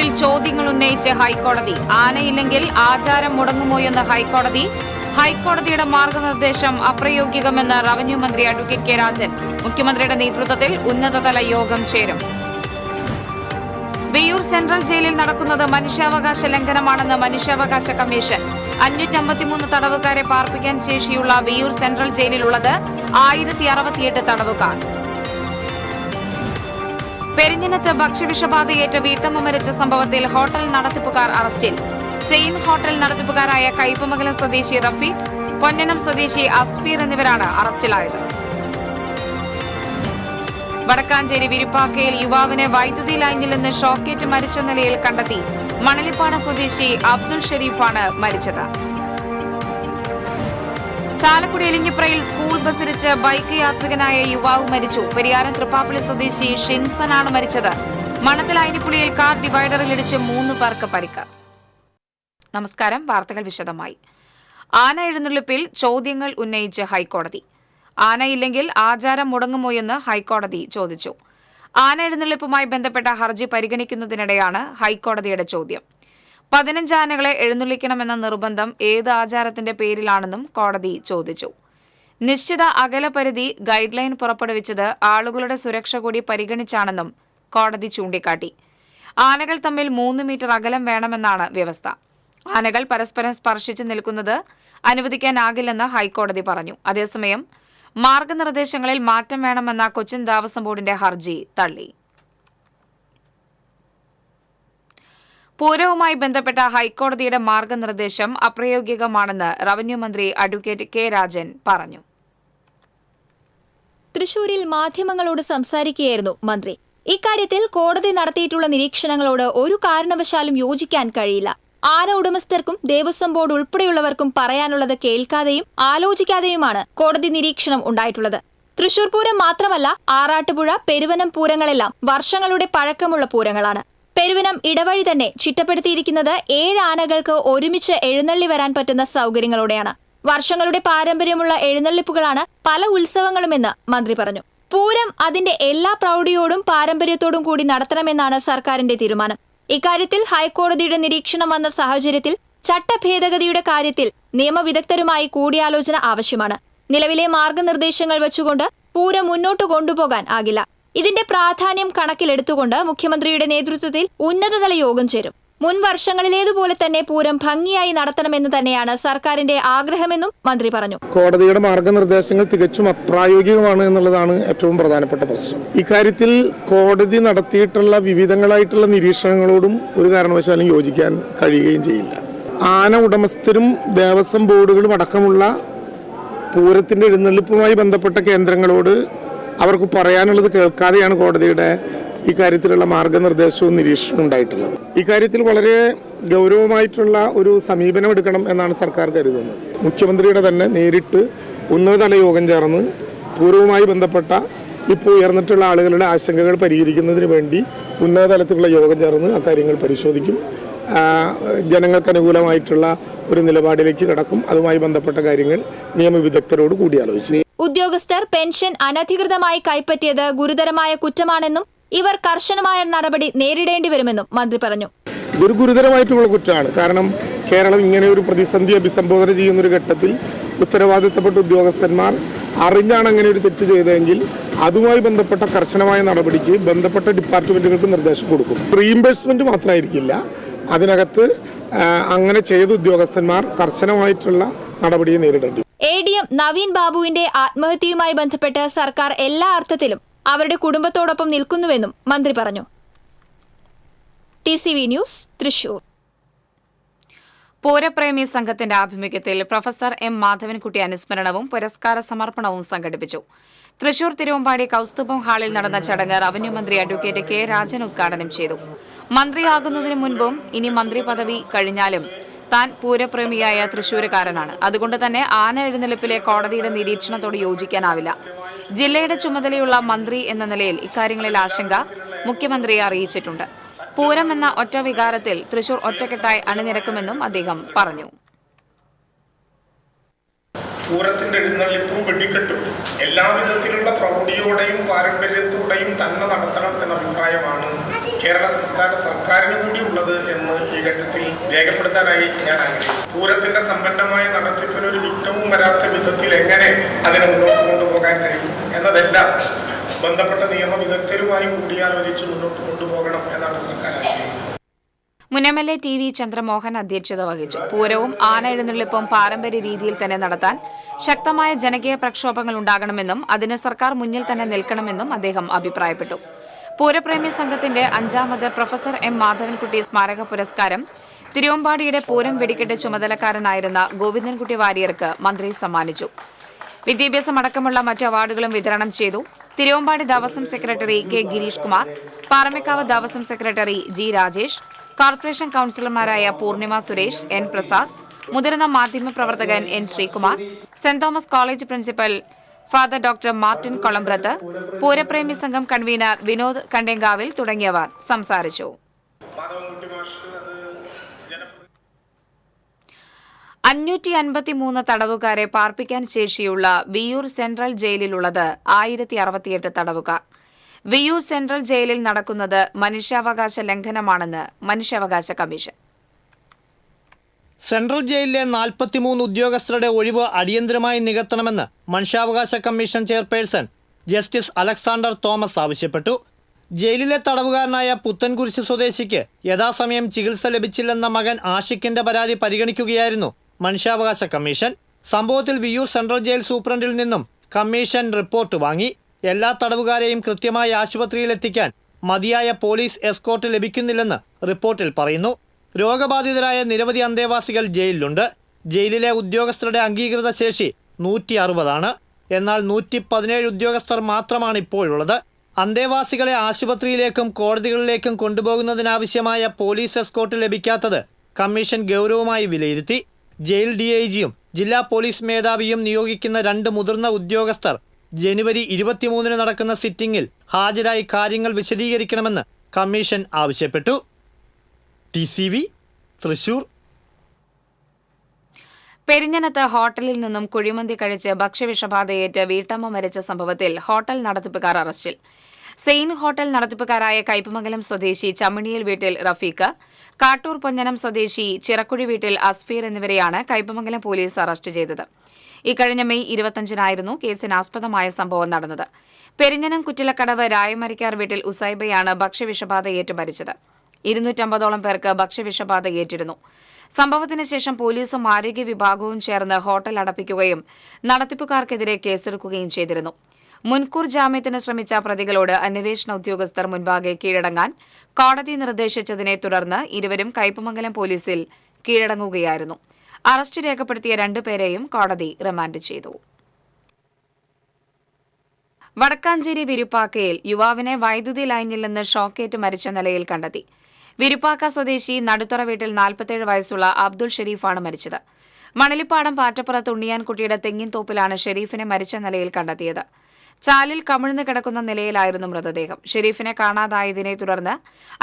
തൃശൂരിൽ ചോദ്യങ്ങൾ ഉന്നയിച്ച് ഹൈക്കോടതി. ആനയില്ലെങ്കിൽ ആചാരം മുടങ്ങുമോയെന്ന് ഹൈക്കോടതി. ഹൈക്കോടതിയുടെ മാർഗനിർദ്ദേശം അപ്രായോഗികമെന്ന് റവന്യൂ മന്ത്രി അഡ്വക്കേറ്റ് കെ രാജൻ. മുഖ്യമന്ത്രിയുടെ നേതൃത്വത്തിൽ ഉന്നതതല യോഗം ചേരും. വിയ്യൂർ സെൻട്രൽ ജയിലിൽ നടക്കുന്നത് മനുഷ്യാവകാശ ലംഘനമാണെന്ന് മനുഷ്യാവകാശ കമ്മീഷൻ. 553 തടവുകാരെ പാർപ്പിക്കാൻ ശേഷിയുള്ള വിയ്യൂർ സെൻട്രൽ ജയിലിലുള്ളത് 1068 തടവുകാർ. പെരിഞ്ഞനത്ത് ഭക്ഷ്യവിഷബാധയേറ്റ് വീട്ടമ്മ മരിച്ച സംഭവത്തിൽ ഹോട്ടൽ നടത്തിപ്പുകാർ അറസ്റ്റിൽ. സെയിൻ ഹോട്ടൽ നടത്തിപ്പുകാരായ കയ്പമംഗലം സ്വദേശി റഫീഖ്, പൊന്നനം സ്വദേശി അസ്ഫീർ എന്നിവരാണ് അറസ്റ്റിലായത്. വടക്കാഞ്ചേരി വിരുപ്പാക്കയിൽ യുവാവിനെ വൈദ്യുതി ലൈനിൽ നിന്ന് ഷോക്കേറ്റ് മരിച്ച നിലയിൽ കണ്ടെത്തി. മണലിപ്പാട സ്വദേശി അബ്ദുൾ ഷെരീഫാണ് മരിച്ചത്. ചാലക്കുടി എലിഞ്ഞിപ്രയിൽ സ്കൂൾ ബസ്സിടിച്ച് ബൈക്ക് യാത്രികനായ യുവാവ് മരിച്ചു. പെരിയാരം തൃപ്പാപ്പള്ളി സ്വദേശി ഷിൻസനാണ് മരിച്ചത്. മണത്തിൽ അയിനിപ്പുളിയിൽ കാർ ഡിവൈഡറിൽ ഇടിച്ച് 3 പേർക്ക് പരിക്ക്. നമസ്കാരം. വാർത്തകൾ വിശദമായി. ആന എഴുന്നള്ളിപ്പിൽ ചോദ്യങ്ങൾ ഉന്നയിച്ച് ഹൈക്കോടതി. ആനയില്ലെങ്കിൽ ആചാരം മുടങ്ങുമോയെന്ന് ഹൈക്കോടതി ചോദിച്ചു. ആന എഴുന്നള്ളിപ്പുമായി ബന്ധപ്പെട്ട ഹർജി പരിഗണിക്കുന്നതിനിടെയാണ് ഹൈക്കോടതിയുടെ ചോദ്യം. 15 ആനകളെ എഴുന്നള്ളിക്കണമെന്ന നിർബന്ധം ഏത് ആചാരത്തിന്റെ പേരിലാണെന്നും കോടതി ചോദിച്ചു. നിശ്ചിത അകലപരിധി ഗൈഡ് ലൈൻ പുറപ്പെടുവിച്ചത് ആളുകളുടെ സുരക്ഷ കൂടി പരിഗണിച്ചാണെന്നും കോടതി ചൂണ്ടിക്കാട്ടി. ആനകൾ തമ്മിൽ 3 മീറ്റർ അകലം വേണമെന്നാണ് വ്യവസ്ഥ. ആനകൾ പരസ്പരം സ്പർശിച്ച് നിൽക്കുന്നത് അനുവദിക്കാനാകില്ലെന്ന് ഹൈക്കോടതി പറഞ്ഞു. അതേസമയം മാർഗനിർദ്ദേശങ്ങളിൽ മാറ്റം വേണമെന്ന കൊച്ചിൻ ദേവസ്വം ബോർഡിന്റെ ഹർജി തള്ളി. പൂരവുമായി ബന്ധപ്പെട്ട ഹൈക്കോടതിയുടെ മാർഗനിർദ്ദേശം അപ്രായോഗികമാണെന്ന് റവന്യൂ മന്ത്രി അഡ്വക്കേറ്റ് കെ രാജൻ പറഞ്ഞു. തൃശൂരിൽ മാധ്യമങ്ങളോട് സംസാരിക്കുകയായിരുന്നു മന്ത്രി. ഇക്കാര്യത്തിൽ കോടതി നടത്തിയിട്ടുള്ള നിരീക്ഷണങ്ങളോട് ഒരു കാരണവശാലും യോജിക്കാൻ കഴിയില്ല. ആന ഉടമസ്ഥർക്കും ദേവസ്വം ബോർഡ് ഉൾപ്പെടെയുള്ളവർക്കും പറയാനുള്ളത് കേൾക്കാതെയും ആലോചിക്കാതെയുമാണ് കോടതി നിരീക്ഷണം ഉണ്ടായിട്ടുള്ളത്. തൃശൂർ പൂരം മാത്രമല്ല, ആറാട്ടുപുഴ, പെരുവനം പൂരങ്ങളെല്ലാം വർഷങ്ങളുടെ പഴക്കമുള്ള പൂരങ്ങളാണ്. പെരുവനം ഇടവഴി തന്നെ ചിട്ടപ്പെടുത്തിയിരിക്കുന്നത് 7 ആനകൾക്ക് ഒരുമിച്ച് എഴുന്നള്ളി വരാൻ പറ്റുന്ന സൗകര്യങ്ങളോടെയാണ്. വർഷങ്ങളുടെ പാരമ്പര്യമുള്ള എഴുന്നള്ളിപ്പുകളാണ് പല ഉത്സവങ്ങളുമെന്ന് മന്ത്രി പറഞ്ഞു. പൂരം അതിന്റെ എല്ലാ പ്രൗഢിയോടും പാരമ്പര്യത്തോടും കൂടി നടത്തണമെന്നാണ് സർക്കാരിന്റെ തീരുമാനം. ഇക്കാര്യത്തിൽ ഹൈക്കോടതിയുടെ നിരീക്ഷണം വന്ന സാഹചര്യത്തിൽ ചട്ടഭേദഗതിയുടെ കാര്യത്തിൽ നിയമവിദഗ്ധരുമായി കൂടിയാലോചന ആവശ്യമാണ്. നിലവിലെ മാർഗനിർദ്ദേശങ്ങൾ വെച്ചുകൊണ്ട് പൂരം മുന്നോട്ട് കൊണ്ടുപോകാൻ ആകില്ല. ഇതിന്റെ പ്രാധാന്യം കണക്കിലെടുത്തുകൊണ്ട് മുഖ്യമന്ത്രിയുടെ നേതൃത്വത്തിൽ ഉന്നതതല യോഗം ചേരും. മുൻ വർഷങ്ങളിലേതുപോലെ തന്നെ പൂരം ഭംഗിയായി നടത്തണമെന്ന് തന്നെയാണ് സർക്കാരിന്റെ ആഗ്രഹമെന്നും മന്ത്രി പറഞ്ഞു. കോടതിയുടെ മാർഗനിർദ്ദേശങ്ങൾ തികച്ചും അപ്രായോഗികമാണ് എന്നുള്ളതാണ് ഏറ്റവും പ്രധാനപ്പെട്ട പ്രശ്നം. ഇക്കാര്യത്തിൽ കോടതി നടത്തിയിട്ടുള്ള വിവിധങ്ങളായിട്ടുള്ള നിരീക്ഷണങ്ങളോടും ഒരു കാരണവശാലും യോജിക്കാൻ കഴിയുകയും ചെയ്യില്ല. ആന ഉടമസ്ഥരും ദേവസ്വം ബോർഡുകളും അടക്കമുള്ള പൂരത്തിന്റെ എഴുന്നള്ളിപ്പുമായി ബന്ധപ്പെട്ട കേന്ദ്രങ്ങളോട് അവർക്ക് പറയാനുള്ളത് കേൾക്കാതെയാണ് കോടതിയുടെ ഇക്കാര്യത്തിലുള്ള മാർഗനിർദ്ദേശവും നിരീക്ഷണവും ഉണ്ടായിട്ടുള്ളത്. ഇക്കാര്യത്തിൽ വളരെ ഗൗരവമായിട്ടുള്ള ഒരു സമീപനം എടുക്കണം എന്നാണ് സർക്കാർ കരുതുന്നത്. മുഖ്യമന്ത്രിയുടെ തന്നെ നേരിട്ട് ഉന്നതതല യോഗം ചേർന്ന് പൂരവുമായി ബന്ധപ്പെട്ട ഇപ്പോൾ ഉയർന്നിട്ടുള്ള ആളുകളുടെ ആശങ്കകൾ പരിഹരിക്കുന്നതിന് വേണ്ടി ഉന്നതതലത്തിലുള്ള യോഗം ചേർന്ന് അക്കാര്യങ്ങൾ പരിശോധിക്കും. ജനങ്ങൾക്ക് അനുകൂലമായിട്ടുള്ള ഒരു നിലപാടിലേക്ക് കടക്കും. അതുമായി ബന്ധപ്പെട്ട കാര്യങ്ങൾ നിയമവിദഗ്ധരോട് കൂടിയാലോചിച്ചു. ഉദ്യോഗസ്ഥർ പെൻഷൻ അനധികൃതമായി കൈപ്പറ്റിയത് ഗുരുതരമായ കുറ്റമാണെന്നും ഇവർ കർശനമായ നടപടി നേരിടേണ്ടി വരുമെന്നും മന്ത്രി പറഞ്ഞു. ഇതൊരു ഗുരുതരമായിട്ടുള്ള കുറ്റമാണ്. കാരണം കേരളം ഇങ്ങനെ ഒരു പ്രതിസന്ധി അഭിസംബോധന ചെയ്യുന്നൊരു ഘട്ടത്തിൽ ഉത്തരവാദിത്തപ്പെട്ട ഉദ്യോഗസ്ഥന്മാർ അറിഞ്ഞാണ് അങ്ങനെ ഒരു തെറ്റ് ചെയ്തതെങ്കിൽ അതുമായി ബന്ധപ്പെട്ട കർശനമായ നടപടിക്ക് ബന്ധപ്പെട്ട ഡിപ്പാർട്ട്മെന്റുകൾക്ക് നിർദ്ദേശം കൊടുക്കും. റീഇംബേഴ്സ്മെന്റ് മാത്രമായിരിക്കില്ല, അതിനകത്ത് അങ്ങനെ ചെയ്ത ഉദ്യോഗസ്ഥന്മാർ കർശനമായിട്ടുള്ള നടപടിയെ നേരിടേണ്ടി. ADM നവീൻ ബാബുവിന്റെ ആത്മഹത്യയുമായി ബന്ധപ്പെട്ട് സർക്കാർ എല്ലാ അർത്ഥത്തിലും അവരുടെ കുടുംബത്തോടൊപ്പം നിൽക്കുന്നുവെന്നും മന്ത്രി പറഞ്ഞു. TCV news, Thrissur. പൂരപ്രേമി സംഘത്തിന്റെ ആഭിമുഖ്യത്തിൽ പ്രൊഫസർ M. മാധവൻകുട്ടി അനുസ്മരണവും പുരസ്കാര സമർപ്പണവും സംഘടിപ്പിച്ചു. തൃശൂർ തിരുവമ്പാടി കൗസ്തുഭം ഹാളിൽ നടന്ന ചടങ്ങ് റവന്യൂ മന്ത്രി അഡ്വക്കേറ്റ് കെ രാജൻ ഉദ്ഘാടനം ചെയ്തു. മന്ത്രിയാകുന്നതിന് മുൻപും ഇനി മന്ത്രി പദവി കഴിഞ്ഞാലും താൻ പൂരപ്രേമിയായ തൃശൂരുകാരനാണ്. അതുകൊണ്ട് തന്നെ ആന എഴുന്നള്ളിപ്പിലെ കോടതിയുടെ നിരീക്ഷണത്തോട് യോജിക്കാനാവില്ല. ജില്ലയുടെ ചുമതലയുള്ള മന്ത്രി എന്ന നിലയിൽ ഇക്കാര്യങ്ങളിൽ ആശങ്ക മുഖ്യമന്ത്രിയെ അറിയിച്ചിട്ടുണ്ട്. പൂരം എന്ന ഒറ്റ വികാരത്തിൽ തൃശൂർ ഒറ്റക്കെട്ടായി അണിനിരക്കുമെന്നും അദ്ദേഹം പറഞ്ഞു. പൂരത്തിന്റെ എഴുന്നള്ളിപ്പും വെടിക്കെട്ടും എല്ലാവിധത്തിലുള്ള പ്രൗഢിയോടെയും പാരമ്പര്യത്തോടെയും തന്നെ നടത്തണം എന്ന അഭിപ്രായമാണ് കേരള സംസ്ഥാന സർക്കാരിന് കൂടി ഉള്ളത് എന്ന് ഈ ഘട്ടത്തിൽ രേഖപ്പെടുത്താനായി ഞാൻ ആഗ്രഹിക്കുന്നു. പൂരത്തിന്റെ സമ്പന്നമായ നടത്തിപ്പിന് ഒരു വിഘ്നവും വരാത്ത വിധത്തിൽ എങ്ങനെ അതിനെ മുന്നോട്ട് കൊണ്ടുപോകാൻ കഴിയും എന്നതെല്ലാം ബന്ധപ്പെട്ട നിയമവിദഗ്ധരുമായി കൂടിയാലോചിച്ച് മുന്നോട്ട് കൊണ്ടുപോകണം എന്നാണ് സർക്കാർ ആഗ്രഹിക്കുന്നത്. മുൻ MLA TV ചന്ദ്രമോഹൻ അധ്യക്ഷത വഹിച്ചു. പൂരവും ആന എഴുന്നള്ളിപ്പും പാരമ്പര്യ രീതിയിൽ തന്നെ നടത്താൻ ശക്തമായ ജനകീയ പ്രക്ഷോഭങ്ങൾ ഉണ്ടാകണമെന്നും അതിന് സർക്കാർ മുന്നിൽ തന്നെ നിൽക്കണമെന്നും അദ്ദേഹം അഭിപ്രായപ്പെട്ടു. പൂരപ്രേമി സംഘത്തിന്റെ 5ാമത് പ്രൊഫസർ M. മാധവൻകുട്ടി സ്മാരക പുരസ്കാരം തിരുവമ്പാടിയുടെ പൂരം വെടിക്കെട്ട് ചുമതലക്കാരനായിരുന്ന ഗോവിന്ദൻകുട്ടി വാര്യർക്ക് മന്ത്രി സമ്മാനിച്ചു. വിദ്യാഭ്യാസമടക്കമുള്ള മറ്റ് അവാർഡുകളും വിതരണം ചെയ്തു. Thiruvambadi Devaswom secretary K. Girish Kumar, Paramekkavu Devaswom secretary G. Rajesh, corporation കൌൺസിലർമാരായ പൂർണിമ സുരേഷ്, N. പ്രസാദ്, മുതിർന്ന മാധ്യമപ്രവർത്തകൻ N. Sreekumar, saint Thomas college principal father doctor Martin Kolambrath, പൂരപ്രേമി സംഘം കൺവീനർ വിനോദ് കണ്ടേങ്കാവിൽ തുടങ്ങിയവർ സംസാരിച്ചു. 553 തടവുകാരെ പാർപ്പിക്കാൻ ശേഷിയുള്ള വിയ്യൂർ സെൻട്രൽ ജയിലിലുള്ളത് 1068 തടവുകാർ. വിയ്യൂർ സെൻട്രൽ ജയിലിൽ നടക്കുന്നത് മനുഷ്യാവകാശ ലംഘനമാണെന്ന് മനുഷ്യാവകാശ കമ്മീഷൻ. സെൻട്രൽ ജയിലിലെ 43 ഉദ്യോഗസ്ഥരുടെ ഒഴിവ് അടിയന്തരമായി നികത്തണമെന്ന് മനുഷ്യാവകാശ commission chairperson justice Alexander Thomas ആവശ്യപ്പെട്ടു. ജയിലിലെ തടവുകാരനായ പുത്തൻകുരിശ് സ്വദേശിക്ക് യഥാസമയം ചികിത്സ ലഭിച്ചില്ലെന്ന മകൻ ആഷിഖിന്റെ പരാതി പരിഗണിക്കുകയായിരുന്നു മനുഷ്യാവകാശ കമ്മീഷൻ. സംഭവത്തിൽ വിയ്യൂർ സെൻട്രൽ ജയിൽ സൂപ്രണ്ടിൽ നിന്നും കമ്മീഷൻ റിപ്പോർട്ട് വാങ്ങി. എല്ലാ തടവുകാരെയും കൃത്യമായി ആശുപത്രിയിലെത്തിക്കാൻ മതിയായ പോലീസ് എസ്കോർട്ട് ലഭിക്കുന്നില്ലെന്ന് റിപ്പോർട്ടിൽ പറയുന്നു. രോഗബാധിതരായ നിരവധി അന്തേവാസികൾ ജയിലിലുണ്ട്. ജയിലിലെ ഉദ്യോഗസ്ഥരുടെ അംഗീകൃത ശേഷി 160 എന്നാൽ 117 ഉദ്യോഗസ്ഥർ മാത്രമാണ് ഇപ്പോഴുള്ളത്. അന്തേവാസികളെ ആശുപത്രിയിലേക്കും കോടതികളിലേക്കും കൊണ്ടുപോകുന്നതിനാവശ്യമായ പോലീസ് എസ്കോർട്ട് ലഭിക്കാത്തത് കമ്മീഷൻ ഗൗരവമായി വിലയിരുത്തി. ജയിൽ DIGയും ജില്ലാ പോലീസ് മേധാവിയും നിയോഗിക്കുന്ന 2 മുതിർന്ന ഉദ്യോഗസ്ഥർ ജനുവരി 23 നടക്കുന്ന സിറ്റിംഗിൽ ഹാജരായി കാര്യങ്ങൾ വിശദീകരിക്കണമെന്ന് കമ്മീഷൻ ആവശ്യപ്പെട്ടു. TCV തൃശൂർ. പെരിഞ്ഞനത്ത് ഹോട്ടലിൽ നിന്നും കുഴിമന്തി കഴിച്ച് ഭക്ഷ്യവിഷബാധയേറ്റ് വീട്ടമ്മ മരിച്ച സംഭവത്തിൽ ഹോട്ടൽ നടത്തിപ്പുകാർ അറസ്റ്റിൽ. സെയിൻ ഹോട്ടൽ നടത്തിപ്പുകാരായ കയ്പമംഗലം സ്വദേശി ചമ്മിണിയിൽ വീട്ടിൽ റഫീഖ്, കാട്ടൂർ പൊന്നനം സ്വദേശി ചിറക്കുഴി വീട്ടിൽ അസ്ഫീർ എന്നിവരെയാണ് കയ്പമംഗലം പോലീസ് അറസ്റ്റ് ചെയ്തത്. ഇക്കഴിഞ്ഞ മെയ് 25-നായിരുന്നു കേസിനാസ്പദമായ സംഭവം നടന്നത്. പെരിഞ്ഞനം കുറ്റിലക്കടവ് രായമരിക്കാർ വീട്ടിൽ ഉസൈബയാണ് ഭക്ഷ്യവിഷബാധയേറ്റ് മരിച്ചത്. 250ഓളം പേർക്ക് ഭക്ഷ്യവിഷബാധയേറ്റിരുന്നു. സംഭവത്തിന് ശേഷം പോലീസും ആരോഗ്യ വിഭാഗവും ചേർന്ന് ഹോട്ടൽ അടപ്പിക്കുകയും നടത്തിപ്പുകാർക്കെതിരെ കേസെടുക്കുകയും ചെയ്തിരുന്നു. മുൻകൂർ ജാമ്യത്തിന് ശ്രമിച്ച പ്രതികളോട് അന്വേഷണ ഉദ്യോഗസ്ഥർ മുൻപാകെ കീഴടങ്ങാൻ കോടതി നിർദ്ദേശിച്ചതിനെ തുടർന്ന് ഇരുവരും കയ്പമംഗലം പോലീസിൽ കീഴടങ്ങുകയായിരുന്നു. അറസ്റ്റ് രേഖപ്പെടുത്തിയ 2 പേരെയും കോടതി റിമാൻഡ് ചെയ്തു. വടക്കാഞ്ചേരി വിരുപ്പാക്കയിൽ യുവാവിനെ വൈദ്യുതി ലൈനിൽ നിന്ന് ഷോക്കേറ്റ് മരിച്ച നിലയിൽ കണ്ടെത്തി. വിരുപ്പാക്ക സ്വദേശി നടുത്തറ വീട്ടിൽ 47 വയസ്സുള്ള അബ്ദുൾ ഷെരീഫാണ് മരിച്ചത്. മണലിപ്പാടം പാറ്റപ്പുറത്ത് ഉണ്ണിയാൻകുട്ടിയുടെ തെങ്ങിൻ തോപ്പിലാണ് ഷെരീഫിനെ മരിച്ച നിലയിൽ കണ്ടെത്തിയത്. ചാലിൽ കമിഴ്ന്നു കിടക്കുന്ന നിലയിലായിരുന്നു മൃതദേഹം. ഷെരീഫിനെ കാണാതായതിനെ തുടർന്ന്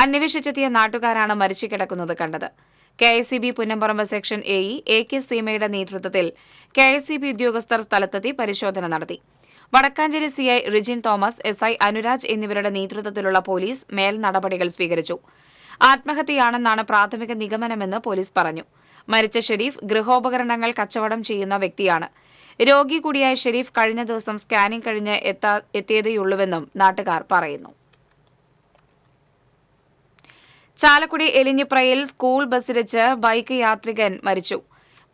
അന്വേഷിച്ചെത്തിയ നാട്ടുകാരാണ് മരിച്ചു കിടക്കുന്നത് കണ്ടത്. KICB Punnamparambu section AE AK സീമയുടെ നേതൃത്വത്തിൽ KICB ഉദ്യോഗസ്ഥർ സ്ഥലത്തെത്തി പരിശോധന നടത്തി. വടക്കാഞ്ചേരി CI റിജിൻ തോമസ്, SI അനുരാജ് എന്നിവരുടെ നേതൃത്വത്തിലുള്ള പോലീസ് മേൽ നടപടികൾ സ്വീകരിച്ചു. ആത്മഹത്യയാണെന്നാണ് പ്രാഥമിക നിഗമനമെന്ന് പോലീസ് പറഞ്ഞു. മരിച്ച ഷെരീഫ് ഗൃഹോപകരണങ്ങൾ കച്ചവടം ചെയ്യുന്ന വ്യക്തിയാണ്. രോഗി കൂടിയായ ഷെരീഫ് കഴിഞ്ഞ ദിവസം സ്കാനിംഗ് കഴിഞ്ഞ് എത്തിയതേയുള്ളൂവെന്നും നാട്ടുകാർ പറയുന്നു. ചാലക്കുടി എലിഞ്ഞിപ്രയിൽ സ്കൂൾ ബസ്സിടിച്ച് ബൈക്ക് യാത്രികൻ മരിച്ചു.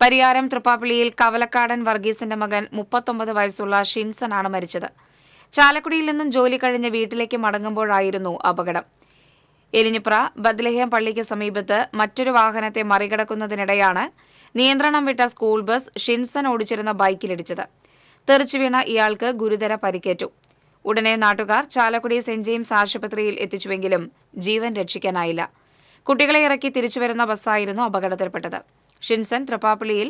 പരിയാരം തൃപ്പാപ്പള്ളിയിൽ കവലക്കാടൻ വർഗീസിന്റെ മകൻ 39 വയസ്സുള്ള ഷിൻസനാണ് മരിച്ചത്. ചാലക്കുടിയിൽ നിന്നും ജോലി കഴിഞ്ഞ് വീട്ടിലേക്ക് മടങ്ങുമ്പോഴായിരുന്നു അപകടം. എലിഞ്ഞിപ്ര ബദ്ലഹേം പള്ളിക്ക് സമീപത്ത് മറ്റൊരു വാഹനത്തെ മറികടക്കുന്നതിനിടെയാണ് നിയന്ത്രണം വിട്ട സ്കൂൾ ബസ് ഷിൻസൺ ഓടിച്ചിരുന്ന ബൈക്കിലിടിച്ചത്. തെറിച്ചുവീണ ഇയാൾക്ക് ഗുരുതര പരിക്കേറ്റു. ഉടനെ നാട്ടുകാർ ചാലക്കുടി സെന്റ് ജെയിംസ് ആശുപത്രിയിൽ എത്തിച്ചുവെങ്കിലും ജീവൻ രക്ഷിക്കാനായില്ല. കുട്ടികളെ ഇറക്കി തിരിച്ചുവരുന്ന ബസ്സായിരുന്നു അപകടത്തിൽപ്പെട്ടത്. ഷിൻസൺ തൃപ്പാപ്പള്ളിയിൽ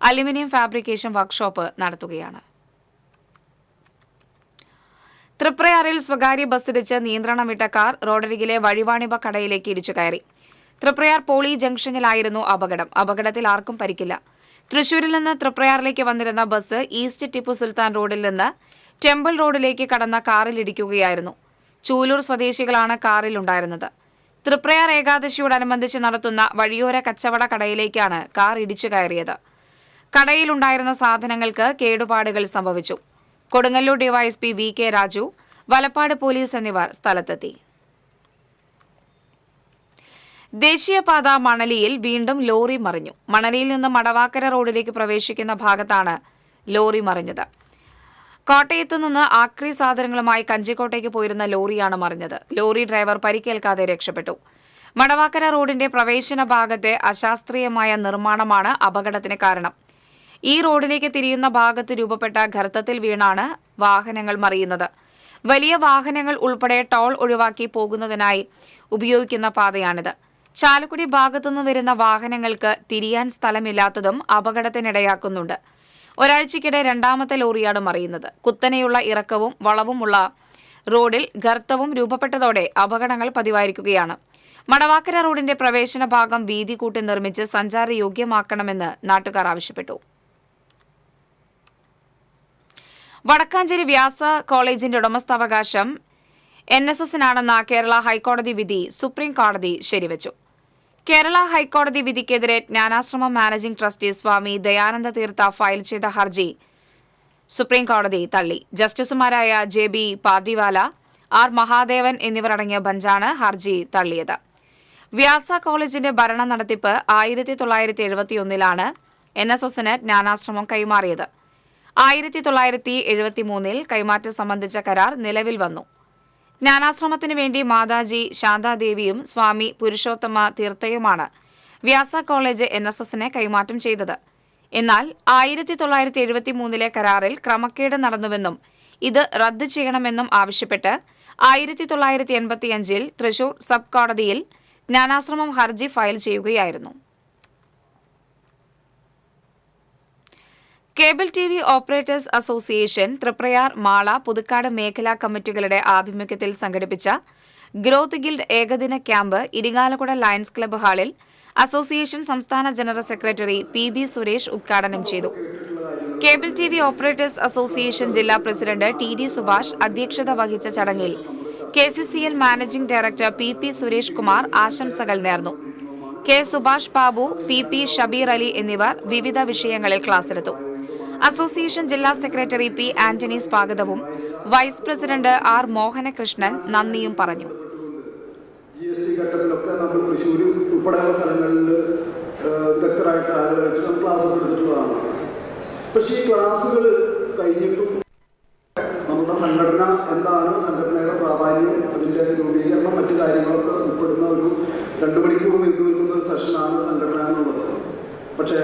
അലുമിനിയം ഫാബ്രിക്കേഷൻ വർക്ക്ഷോപ്പ് നടത്തുകയാണ്. തൃപ്രയാറിൽ സ്വകാര്യ ബസ്സിടിച്ച് നിയന്ത്രണം വിട്ട കാർ റോഡരികിലെ വഴിവാണിഭ കടയിലേക്ക് ഇടിച്ചു കയറി. തൃപ്രയാർ പോളി ജംഗ്ഷനിലായിരുന്നു അപകടം. അപകടത്തിൽ ആർക്കും പരിക്കില്ല. തൃശൂരിൽ നിന്ന് തൃപ്രയാറിലേക്ക് വന്നിരുന്ന ബസ് ഈസ്റ്റ് ടിപ്പു സുൽത്താൻ റോഡിൽ നിന്ന് ടെമ്പിൾ റോഡിലേക്ക് കടന്ന കാറിലിടിക്കുകയായിരുന്നു. ചൂലൂർ സ്വദേശികളാണ് കാറിലുണ്ടായിരുന്നത്. തൃപ്രയാർ ഏകാദശിയോടനുബന്ധിച്ച് നടത്തുന്ന വഴിയോര കച്ചവട കടയിലേക്കാണ് കാർ ഇടിച്ചു കയറിയത്. കടയിലുണ്ടായിരുന്ന സാധനങ്ങൾക്ക് കേടുപാടുകൾ സംഭവിച്ചു. Kodungallur DYSP VK Raju, Valappad police എന്നിവർ സ്ഥലത്തെത്തി. ദേശീയപാത മണലിയിൽ വീണ്ടും ലോറി മറിഞ്ഞു. മണലിയിൽ നിന്ന് മടവാക്കര റോഡിലേക്ക് പ്രവേശിക്കുന്ന ഭാഗത്താണ് ലോറി മറിഞ്ഞത്. കോട്ടയത്ത് നിന്ന് ആക്രി സാധനങ്ങളുമായി കഞ്ചിക്കോട്ടേക്ക് പോയിരുന്ന ലോറിയാണ് മറിഞ്ഞത്. ലോറി ഡ്രൈവർ പരിക്കേൽക്കാതെ രക്ഷപ്പെട്ടു. മടവാക്കര റോഡിന്റെ പ്രവേശന ഭാഗത്തെ അശാസ്ത്രീയമായ നിർമ്മാണമാണ് അപകടത്തിന് കാരണം. ഈ റോഡിലേക്ക് തിരിയുന്ന ഭാഗത്ത് രൂപപ്പെട്ട ഗർത്തത്തിൽ വീണാണ് വാഹനങ്ങൾ മറിയുന്നത്. വലിയ വാഹനങ്ങൾ ഉൾപ്പെടെ ടോൾ ഒഴിവാക്കി പോകുന്നതിനായി ഉപയോഗിക്കുന്ന പാതയാണിത്. ചാലക്കുടി ഭാഗത്തുനിന്ന് വരുന്ന വാഹനങ്ങൾക്ക് തിരിയാൻ സ്ഥലമില്ലാത്തതും അപകടത്തിനിടയാക്കുന്നുണ്ട്. ഒരാഴ്ചയ്ക്കിടെ രണ്ടാമത്തെ ലോറിയാണ് മറിയുന്നത്. കുത്തനെയുള്ള ഇറക്കവും വളവുമുള്ള റോഡിൽ ഗർത്തവും രൂപപ്പെട്ടതോടെ അപകടങ്ങൾ പതിവായിരിക്കുകയാണ്. മടവാക്കര റോഡിന്റെ പ്രവേശന ഭാഗം വീതി കൂട്ടി നിർമ്മിച്ച് സഞ്ചാരയോഗ്യമാക്കണമെന്ന് നാട്ടുകാർ ആവശ്യപ്പെട്ടു. വടക്കാഞ്ചേരി വ്യാസ കോളേജിന്റെ ഉടമസ്ഥാവകാശം NSSനാണെന്ന കേരള ഹൈക്കോടതി വിധി സുപ്രീം കോടതി ശരിവച്ചു. കേരള ഹൈക്കോടതി വിധിക്കെതിരെ ജ്ഞാനാശ്രമം മാനേജിംഗ് ട്രസ്റ്റി സ്വാമി ദയാനന്ദ തീർത്ഥ ഫയൽ ചെയ്ത ഹർജി സുപ്രീം കോടതി തള്ളി. ജസ്റ്റിസുമാരായ JB പാർഡിവാല, R മഹാദേവൻ എന്നിവരടങ്ങിയ ബെഞ്ചാണ് ഹർജി തള്ളിയത്. വ്യാസ കോളേജിന്റെ ഭരണ നടത്തിപ്പ് 1971 NSSന് ജ്ഞാനാശ്രമം കൈമാറിയത്. 1973 കൈമാറ്റം സംബന്ധിച്ച കരാർ നിലവിൽ വന്നു. ജ്ഞാനാശ്രമത്തിനു വേണ്ടി മാതാജി ശാന്താദേവിയും സ്വാമി പുരുഷോത്തമ തീർത്ഥയുമാണ് വ്യാസ കോളേജ് NSSനെ കൈമാറ്റം ചെയ്തത്. എന്നാൽ 1973 കരാറിൽ ക്രമക്കേട് നടന്നുവെന്നും ഇത് റദ്ദ് ചെയ്യണമെന്നും ആവശ്യപ്പെട്ട് 1985 തൃശൂർ സബ് കോടതിയിൽ ജ്ഞാനാശ്രമം ഹർജി ഫയൽ ചെയ്യുകയായിരുന്നു. Cable TV operators association Triprayar, Mala, Puthukkad മേഖലാ കമ്മിറ്റികളുടെ ആഭിമുഖ്യത്തിൽ സംഘടിപ്പിച്ച ഗ്രോത്ത് ഗിൽഡ് ഏകദിന ക്യാമ്പ് ഇരിങ്ങാലക്കുട ലയൺസ് ക്ലബ്ബ് ഹാളിൽ അസോസിയേഷൻ സംസ്ഥാന ജനറൽ സെക്രട്ടറി PB സുരേഷ് ഉദ്ഘാടനം ചെയ്തു. കേബിൾ TV ഓപ്പറേറ്റേഴ്സ് അസോസിയേഷൻ ജില്ലാ പ്രസിഡന്റ് TD സുഭാഷ് അധ്യക്ഷത വഹിച്ച ചടങ്ങിൽ KCCL managing director PP Suresh Kumar ആശംസകൾ നേർന്നു. K സുഭാഷ് ബാബു, PP ഷബീർ അലി എന്നിവർ വിവിധ വിഷയങ്ങളിൽ ക്ലാസ്സെടുത്തു. അസോസിയേഷൻ ജില്ലാ സെക്രട്ടറി P ആന്റണി സ്വാഗതവും വൈസ് പ്രസിഡന്റ് R മോഹനകൃഷ്ണൻ നന്ദിയും പറഞ്ഞു. GST ഘട്ടത്തിലൊക്കെ നമ്മൾ തൃശ്ശൂർ ഉൾപ്പെടെയുള്ള സ്ഥലങ്ങളിൽ വിദഗ്ധരായിട്ട് ആളുകളെ വെച്ച് നമ്മൾ ക്ലാസ്സുകൾ എടുത്തിട്ടുള്ളതാണ്. പക്ഷേ ഈ ക്ലാസ്സുകൾ കഴിഞ്ഞിട്ടും നമ്മുടെ സംഘടന എന്താണ്, സംഘടനയുടെ പ്രാധാന്യം, അതിൻ്റെ രൂപീകരണം, മറ്റു കാര്യങ്ങളൊക്കെ ഉൾപ്പെടുന്ന ഒരു 2 മണിക്കൂർ നീണ്ടു നിൽക്കുന്ന ഒരു സെഷനാണ് സംഘടന എന്നുള്ളത്. പക്ഷേ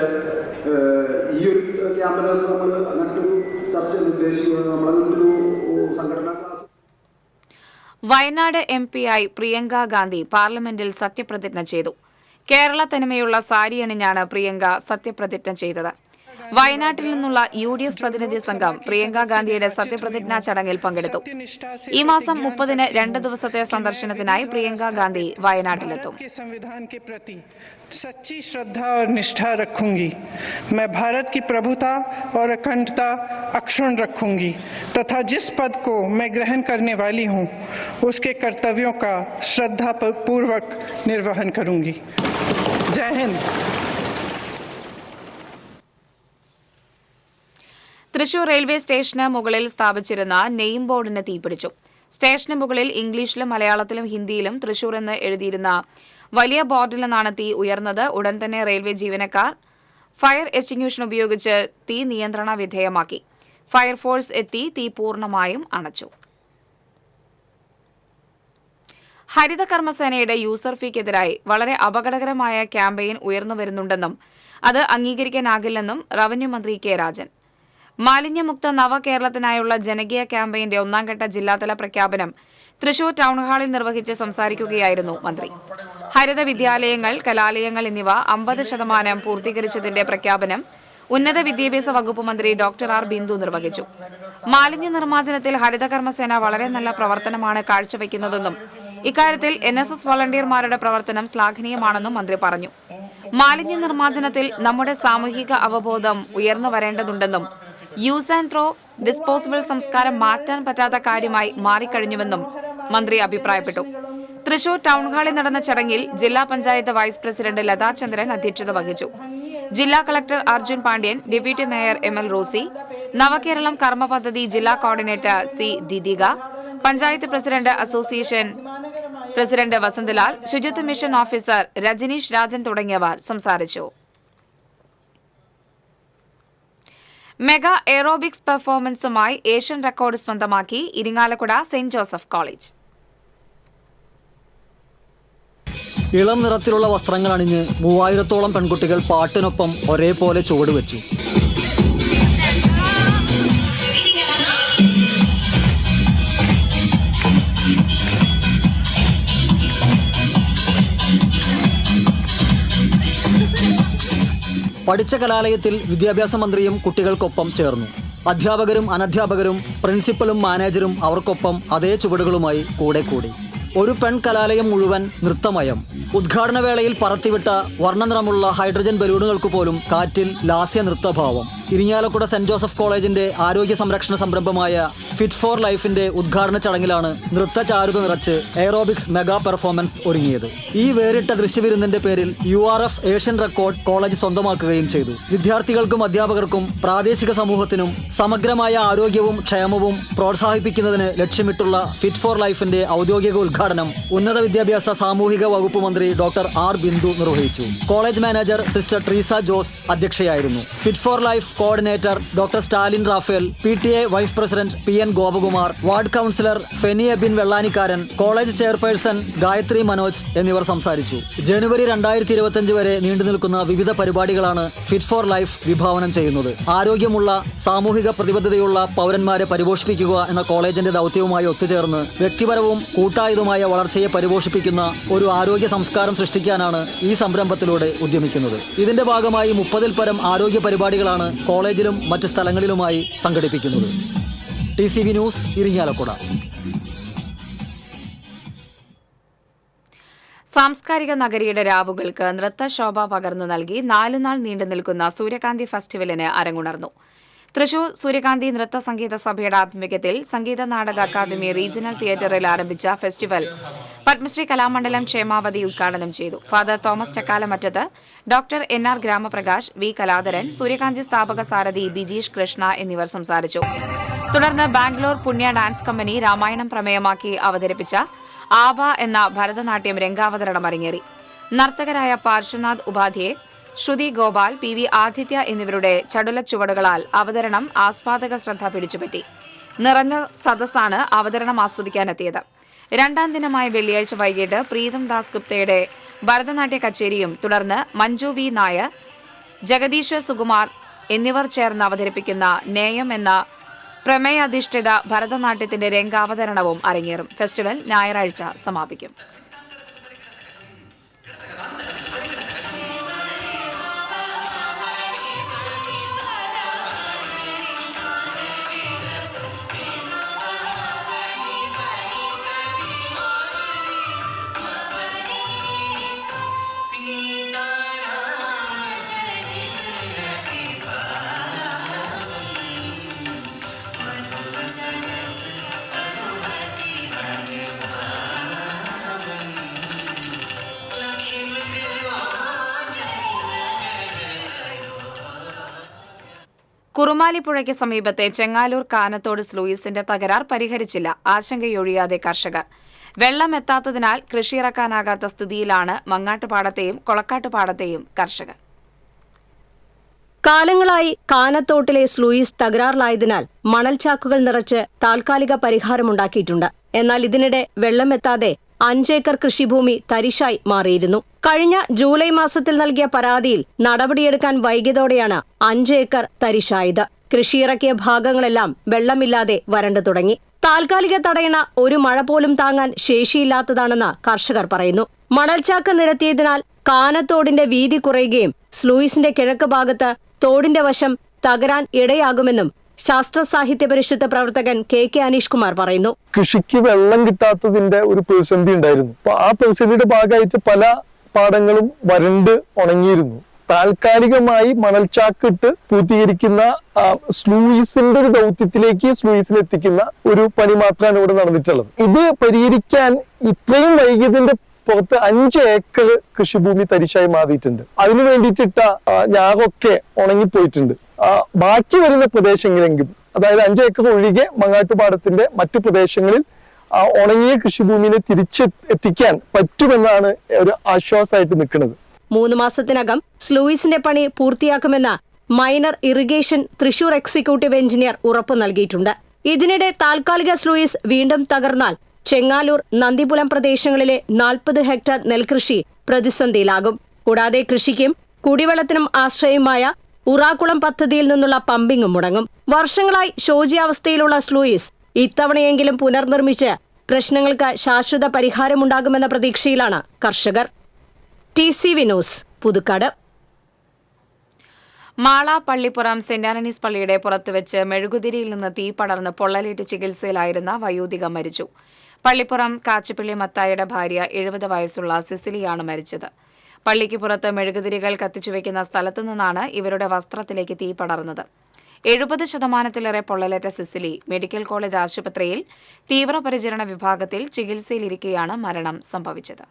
ഈ ഒരു ക്യാമ്പിനകത്ത് നമ്മൾ അങ്ങനത്തെ ഒരു ചർച്ച ഉദ്ദേശിക്കുന്നത് നമ്മളങ്ങനത്തെ ഒരു സംഘടനാ ക്ലാസ്. വയനാട് MP പ്രിയങ്ക ഗാന്ധി പാർലമെന്റിൽ സത്യപ്രതിജ്ഞ ചെയ്തു. കേരള തനിമയുള്ള സാരി അണിഞ്ഞാണ് പ്രിയങ്ക സത്യപ്രതിജ്ഞ ചെയ്തത്. വയനാട്ടിൽ നിന്നുള്ള UDF പ്രതിനിധി സംഘം പ്രിയങ്ക ഗാന്ധിയുടെ സത്യപ്രതിജ്ഞാ ചടങ്ങിൽ പങ്കെടുത്തു. ഈ മാസം 30-ന് 2 ദിവസത്തെ സന്ദർശനത്തിനായി പ്രിയങ്ക ഗാന്ധി വയനാട്ടിലെത്തും. सच्ची श्रद्धा और निष्ठा रखूंगी। मैं भारत की प्रभुता और अखंडता अक्षुण्ण रखूंगी तथा जिस पद को मैं ग्रहण करने वाली हूं उसके कर्तव्यों का श्रद्धा पूर्वक निर्वहन करूंगी। जय हिंद। തൃശൂർ റെയിൽവേ സ്റ്റേഷന് മുകളിൽ സ്ഥാപിച്ചിരുന്ന നെയിം ബോർഡിന് തീപിടിച്ചു. സ്റ്റേഷന് മുകളിൽ ഇംഗ്ലീഷിലും മലയാളത്തിലും ഹിന്ദിയിലും തൃശൂർ എന്ന് എഴുതിയിരുന്ന വലിയ ബോർഡിൽ നിന്നാണ് തീ ഉയർന്നത്. ഉടൻ തന്നെ റെയിൽവേ ജീവനക്കാർ ഫയർ എക്സ്റ്റിങ്ക്യൂഷൻ ഉപയോഗിച്ച് തീ നിയന്ത്രണ വിധേയമാക്കി. ഫയർഫോഴ്സ് എത്തി തീ പൂർണ്ണമായും അണച്ചു. ഹരിത കർമ്മസേനയുടെ യൂസർ ഫീക്കെതിരായി വളരെ അപകടകരമായ ക്യാമ്പയിൻ ഉയർന്നുവരുന്നുണ്ടെന്നും അത് അംഗീകരിക്കാനാകില്ലെന്നും റവന്യൂ മന്ത്രി K രാജൻ. മാലിന്യമുക്ത നവകേരളത്തിനായുള്ള ജനകീയ ക്യാമ്പയിന്റെ 1ാംഘട്ട ജില്ലാതല പ്രഖ്യാപനം തൃശൂർ ടൗൺഹാളിൽ നിർവഹിച്ച് സംസാരിക്കുകയായിരുന്നു മന്ത്രി. ഹരിത വിദ്യാലയങ്ങൾ, കലാലയങ്ങൾ എന്നിവ 50% പൂർത്തീകരിച്ചതിന്റെ പ്രഖ്യാപനം ഉന്നത വിദ്യാഭ്യാസ വകുപ്പ് മന്ത്രി ഡോക്ടർ R ബിന്ദു നിർവഹിച്ചു. മാലിന്യ നിർമ്മാർജ്ജനത്തിൽ ഹരിതകർമ്മസേന വളരെ നല്ല പ്രവർത്തനമാണ് കാഴ്ചവെക്കുന്നതെന്നും ഇക്കാര്യത്തിൽ NSS വളണ്ടിയർമാരുടെ പ്രവർത്തനം ശ്ലാഘനീയമാണെന്നും മന്ത്രി പറഞ്ഞു. മാലിന്യ നിർമ്മാർജ്ജനത്തിൽ നമ്മുടെ സാമൂഹിക അവബോധം ഉയർന്നു വരേണ്ടതുണ്ടെന്നും യൂസ് ആൻഡ് ത്രോ ഡിസ്പോസിബിൾ സംസ്കാരം മാറ്റാൻ പറ്റാത്ത കാര്യമായി മാറിക്കഴിഞ്ഞുവെന്നും മന്ത്രി അഭിപ്രായപ്പെട്ടു. തൃശൂർ ടൗൺ ഹാളിൽ നടന്ന ചടങ്ങിൽ ജില്ലാ പഞ്ചായത്ത് വൈസ് പ്രസിഡന്റ് ലതാ ചന്ദ്രൻ അധ്യക്ഷത വഹിച്ചു. ജില്ലാ collector Arjun Pandian, deputy mayor ML Rosy, Navakeralam കർമ്മ പദ്ധതി ജില്ലാ coordinator C Didika, panchayat president association president Vasanthalal, ശുചിത്വ മിഷൻ ഓഫീസർ രജനീഷ് രാജൻ തുടങ്ങിയവർ സംസാരിച്ചു. മെഗാ എയറോബിക്സ് പെർഫോമൻസുമായി ഏഷ്യൻ റെക്കോർഡ് സ്വന്തമാക്കി ഇരിങ്ങാലക്കുട സെന്റ് ജോസഫ് കോളേജ്. ഇളം നിറത്തിലുള്ള വസ്ത്രങ്ങൾ അണിഞ്ഞ് 3000-ഓളം പെൺകുട്ടികൾ പാട്ടിനൊപ്പം ഒരേപോലെ ചുവടുവെച്ചു. പഠിച്ച കലാലയത്തിൽ വിദ്യാഭ്യാസ മന്ത്രിയും കുട്ടികൾക്കൊപ്പം ചേർന്നു. അധ്യാപകരും അനധ്യാപകരും പ്രിൻസിപ്പലും മാനേജരും അവർക്കൊപ്പം അതേ ചുവടുകളുമായി കൂടെ കൂടി. ഒരു പെൺകലാലയം മുഴുവൻ നൃത്തമയം. ഉദ്ഘാടന വേളയിൽ പറത്തിവിട്ട വർണ്ണനിറമുള്ള ഹൈഡ്രജൻ ബലൂണുകൾക്ക് പോലും കാറ്റിൽ ലാസ്യ നൃത്തഭാവം. ഇരിങ്ങാലക്കുട സെന്റ് ജോസഫ് കോളേജിന്റെ ആരോഗ്യ സംരക്ഷണ സംരംഭമായ ഫിറ്റ് ഫോർ ലൈഫിന്റെ ഉദ്ഘാടന ചടങ്ങിലാണ് നൃത്ത ചാരുത നിറച്ച് എയറോബിക്സ് മെഗാ പെർഫോമൻസ് ഒരുങ്ങിയത്. ഈ വേറിട്ട ദൃശ്യവിരുന്നിന്റെ പേരിൽ URF ഏഷ്യൻ റെക്കോർഡ് കോളേജ് സ്വന്തമാക്കുകയും ചെയ്തു. വിദ്യാർത്ഥികൾക്കും അധ്യാപകർക്കും പ്രാദേശിക സമൂഹത്തിനും സമഗ്രമായ ആരോഗ്യവും ക്ഷേമവും പ്രോത്സാഹിപ്പിക്കുന്നതിന് ലക്ഷ്യമിട്ടുള്ള ഫിറ്റ് ഫോർ ലൈഫിന്റെ ഔദ്യോഗിക ഉദ്ഘാടനം ഉന്നത വിദ്യാഭ്യാസ സാമൂഹിക വകുപ്പ് മന്ത്രി ഡോക്ടർ R ബിന്ദു നിർവഹിച്ചു. College manager sister Treesa Jose അധ്യക്ഷയായിരുന്നു. Fit for life coordinator doctor Stalin Raphael, PTA vice president PN Gopakumar, ward councillor Feni Ebin Vellanikkaran, college chairperson Gayathri Manoj എന്നിവർ സംസാരിച്ചു. ജനുവരി 2025 വരെ നീണ്ടുനിൽക്കുന്ന വിവിധ പരിപാടികളാണ് ഫിറ്റ് ഫോർ ലൈഫ് വിഭാവനം ചെയ്യുന്നത്. ആരോഗ്യമുള്ള സാമൂഹിക പ്രതിബദ്ധതയുള്ള പൗരന്മാരെ പരിപോഷിപ്പിക്കുക എന്ന കോളേജിന്റെ ദൗത്യവുമായി ഒത്തുചേർന്ന് വ്യക്തിപരവും കൂട്ടായതുമായ വളർച്ചയെ പരിപോഷിപ്പിക്കുന്ന ഒരു ആരോഗ്യ സംസ്കാരം സൃഷ്ടിക്കാനാണ് ഈ സംരംഭത്തിലൂടെ ഉദ്യമിക്കുന്നത്. ഇതിന്റെ ഭാഗമായി 30-ൽ പരം ആരോഗ്യ പരിപാടികളാണ് കോളേജിലും മറ്റ് സ്ഥലങ്ങളിലുമായി സംഘടിപ്പിക്കുന്നത്. TCV news, Irinjalakuda. സാംസ്കാരിക നഗരിയുടെ രാവുകൾക്ക് നൃത്തശോഭ പകർന്നു നൽകി 4 നാൾ നീണ്ടുനിൽക്കുന്ന സൂര്യകാന്തി ഫെസ്റ്റിവലിന് അരങ്ങുണർന്നു. തൃശൂർ സൂര്യകാന്തി നൃത്ത സംഗീത സഭയുടെ ആഭിമുഖ്യത്തിൽ സംഗീത നാടക അക്കാദമി റീജിയണൽ തിയേറ്ററിൽ ആരംഭിച്ച ഫെസ്റ്റിവൽ പത്മശ്രീ കലാമണ്ഡലം ക്ഷേമാവതി ഉദ്ഘാടനം ചെയ്തു. Father Thomas Chakkalamattath, doctor NR Gramaprakash, V Kaladharan, Suryakanthi സ്ഥാപക സാരഥി ബിജീഷ് കൃഷ്ണ എന്നിവർ സംസാരിച്ചു. തുടർന്ന് ബാംഗ്ലൂർ പുണ്യ ഡാൻസ് കമ്പനി രാമായണം പ്രമേയമാക്കി അവതരിപ്പിച്ച ആവ എന്ന ഭരതനാട്യം രംഗാവതരണം അരങ്ങേറി. നർത്തകരായ പാർശ്വനാഥ് ഉപാധ്യേ, ശ്രുതി ഗോപാൽ, PV ആദിത്യ എന്നിവരുടെ ചടുല ചുവടുകളാൽ അവതരണം ആസ്വാദക ശ്രദ്ധ പിടിച്ചുപറ്റി. നിറഞ്ഞ സദസ്സാണ് അവതരണം ആസ്വദിക്കാനെത്തിയത്. 2ാം ദിനമായ വെള്ളിയാഴ്ച വൈകിട്ട് പ്രീതം ദാസ് ഗുപ്തയുടെ ഭരതനാട്യ കച്ചേരിയും തുടർന്ന് മഞ്ജു V നായർ, ജഗദീശ്വർ സുകുമാർ എന്നിവർ ചേർന്ന് അവതരിപ്പിക്കുന്ന നേയം എന്ന പ്രമേയാധിഷ്ഠിത ഭരതനാട്യത്തിന്റെ രംഗാവതരണവും അരങ്ങേറും. ഫെസ്റ്റിവൽ ഞായറാഴ്ച സമാപിക്കും. കുറുമാലിപ്പുഴയ്ക്ക് സമീപത്തെ ചെങ്ങാലൂർ കാനത്തോട് സ്ലൂയിസിന്റെ തകരാർ പരിഹരിച്ചില്ല. ആശങ്കയൊഴിയാതെ കർഷകർ. വെള്ളം എത്താത്തതിനാൽ കൃഷിയിറക്കാനാകാത്ത സ്ഥിതിയിലാണ് മങ്ങാട്ടുപാടത്തെയും കൊളക്കാട്ടുപാടത്തെയും കർഷകർ. കാലങ്ങളായി കാനത്തോട്ടിലെ സ്ലൂയിസ് തകരാറിലായതിനാൽ മണൽചാക്കുകൾ നിറച്ച് താൽക്കാലിക പരിഹാരമുണ്ടാക്കിയിട്ടുണ്ട്. എന്നാൽ ഇതിനിടെ വെള്ളമെത്താതെ 5 ഏക്കർ കൃഷിഭൂമി തരിശായി മാറിയിരുന്നു. കഴിഞ്ഞ ജൂലൈ മാസത്തിൽ നൽകിയ പരാതിയിൽ നടപടിയെടുക്കാൻ വൈകിയതോടെയാണ് 5 ഏക്കർ തരിശായത്. കൃഷിയിറക്കിയ ഭാഗങ്ങളെല്ലാം വെള്ളമില്ലാതെ വരണ്ടു തുടങ്ങി. താൽക്കാലിക തടയണ ഒരു മഴ പോലും താങ്ങാൻ ശേഷിയില്ലാത്തതാണെന്ന് കർഷകർ പറയുന്നു. മണൽചാക്ക് നിരത്തിയതിനാൽ കാനത്തോടിന്റെ വീതി കുറയുകയും സ്ലൂയിസിന്റെ കിഴക്ക് ഭാഗത്ത് തോടിന്റെ വശം തകരാൻ ഇടയാകുമെന്നും ശാസ്ത്ര സാഹിത്യ പരിഷത്ത് പ്രവർത്തകൻ KK അനീഷ് കുമാർ പറയുന്നു. കൃഷിക്ക് വെള്ളം കിട്ടാത്തതിന്റെ ഒരു പ്രതിസന്ധി ഉണ്ടായിരുന്നു. അപ്പൊ ആ പ്രതിസന്ധിയുടെ ഭാഗമായിട്ട് പല പാടങ്ങളും വരണ്ട് ഉണങ്ങിയിരുന്നു. താൽക്കാലികമായി മണൽച്ചാക്കിട്ട് പൂർത്തീകരിക്കുന്ന സ്ലൂയിസിന്റെ ഒരു ദൗത്യത്തിലേക്ക് സ്ലൂയിസിൽ എത്തിക്കുന്ന ഒരു പണി മാത്രമാണ് ഇവിടെ നടന്നിട്ടുള്ളത്. ഇത് പരിഹരിക്കാൻ ഇത്രയും വൈകിയതിന്റെ പുറത്ത് 5 ഏക്കർ കൃഷിഭൂമി തരിശായി മാറിയിട്ടുണ്ട്. അതിനു വേണ്ടിയിട്ടിട്ട ഞാറൊക്കെ ഉണങ്ങിപ്പോയിട്ടുണ്ട്. ബാക്കി വരുന്ന പ്രദേശങ്ങളെങ്കിലും, അതായത് 5 ഏക്കർ ഒഴികെ മങ്ങാട്ടുപാടത്തിന്റെ മറ്റു പ്രദേശങ്ങളിൽ ഉണങ്ങിയ കൃഷിഭൂമിനെ തിരിച്ചെത്തിക്കാൻ പറ്റുമെന്നാണ് ഒരു ആശ്വാസമായിട്ട് നിൽക്കുന്നത്. 3 മാസത്തിനകം സ്ലൂയിസിന്റെ പണി പൂർത്തിയാക്കുമെന്ന് minor irrigation Thrissur executive engineer ഉറപ്പു നൽകിയിട്ടുണ്ട്. ഇതിനിടെ താൽക്കാലിക സ്ലൂയിസ് വീണ്ടും തകർന്നാൽ ചെങ്ങാലൂർ, നന്ദിപുലം പ്രദേശങ്ങളിലെ 40 ഹെക്ടർ നെൽകൃഷി പ്രതിസന്ധിയിലാകും. കൂടാതെ കൃഷിക്കും കുടിവെള്ളത്തിനും ആശ്രയമായ ഉറാക്കുളം പദ്ധതിയിൽ നിന്നുള്ള പമ്പിങ്ങും മുടങ്ങും. വർഷങ്ങളായി ശോച്യാവസ്ഥയിലുള്ള സ്ലൂയിസ് ഇത്തവണയെങ്കിലും പുനർനിർമ്മിച്ച് പ്രശ്നങ്ങൾക്ക് ശാശ്വത പരിഹാരമുണ്ടാകുമെന്ന പ്രതീക്ഷയിലാണ് കർഷകർ. TCV news, Puthukkad. Mala Pallippuram saint Antony's പള്ളിയുടെ പുറത്തുവെച്ച് മെഴുകുതിരിയിൽ നിന്ന് തീ പടർന്ന് പൊള്ളലേറ്റ് ചികിത്സയിലായിരുന്ന വയോധിക മരിച്ചു. പള്ളിപ്പുറം കാച്ചിപ്പള്ളി മത്തായിയുടെ ഭാര്യ 70 വയസ്സുള്ള സിസിലിയാണ് മരിച്ചത്. പള്ളിക്ക് പുറത്ത് മെഴുകുതിരികൾ കത്തിച്ചുവെക്കുന്ന സ്ഥലത്തു നിന്നാണ് ഇവരുടെ വസ്ത്രത്തിലേക്ക് തീ പടർന്നത്. 70% പൊള്ളലേറ്റ സിസിലി മെഡിക്കൽ കോളേജ് ആശുപത്രിയിൽ തീവ്രപരിചരണ വിഭാഗത്തിൽ ചികിത്സയിലിരിക്കെയാണ് മരണം സംഭവിച്ചത്.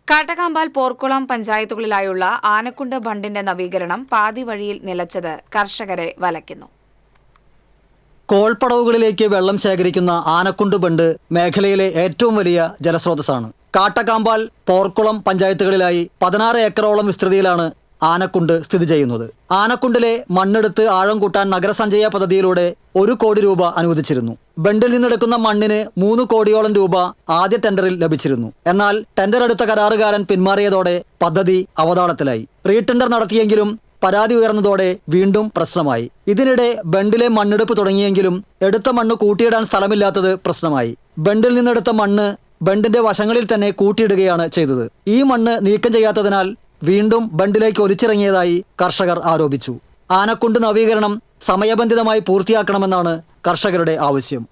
കാട്ടകാമ്പാൽ പോർക്കുളം പഞ്ചായത്തുകളിലായുള്ള ആനക്കുണ്ട് ബണ്ടിന്റെ നവീകരണം പാതി വഴിയിൽ നിലച്ചത് കർഷകരെ വലയ്ക്കുന്നു. കോൾപ്പടവുകളിലേക്ക് വെള്ളം ശേഖരിക്കുന്ന ആനക്കുണ്ട് ബണ്ട് മേഖലയിലെ ഏറ്റവും വലിയ ജലസ്രോതസ്സാണ്. കാട്ടകാമ്പാൽ, പോർക്കുളം പഞ്ചായത്തുകളിലായി 16 ഏക്കറോളം വിസ്തൃതിയിലാണ് ആനക്കുണ്ട് സ്ഥിതി ചെയ്യുന്നത്. ആനക്കുണ്ടിലെ മണ്ണെടുത്ത് ആഴം കൂട്ടാൻ നഗരസഞ്ചയ പദ്ധതിയിലൂടെ 1 കോടി രൂപ അനുവദിച്ചിരുന്നു. ബണ്ടിൽ നിന്നെടുക്കുന്ന മണ്ണിന് 3 കോടിയോളം രൂപ ആദ്യ ടെൻഡറിൽ ലഭിച്ചിരുന്നു. എന്നാൽ ടെൻഡർ എടുത്ത കരാറുകാരൻ പിന്മാറിയതോടെ പദ്ധതി അവതാളത്തിലായി. റീടെൻഡർ നടത്തിയെങ്കിലും പരാതി ഉയർന്നതോടെ വീണ്ടും പ്രശ്നമായി. ഇതിനിടെ ബണ്ടിലെ മണ്ണെടുപ്പ് തുടങ്ങിയെങ്കിലും എടുത്ത മണ്ണ് കൂട്ടിയിടാൻ സ്ഥലമില്ലാത്തത് പ്രശ്നമായി. ബണ്ടിൽ നിന്നെടുത്ത മണ്ണ് ബണ്ടിന്റെ വശങ്ങളിൽ തന്നെ കൂട്ടിയിടുകയാണ് ചെയ്തത്. ഈ മണ്ണ് നീക്കം ചെയ്യാത്തതിനാൽ വീണ്ടും ബണ്ടിലേക്ക് ഒലിച്ചിറങ്ങിയതായി കർഷകർ ആരോപിച്ചു. ആനക്കുണ്ട് നവീകരണം സമയബന്ധിതമായി പൂർത്തിയാക്കണമെന്നാണ് കർഷകരുടെ ആവശ്യം.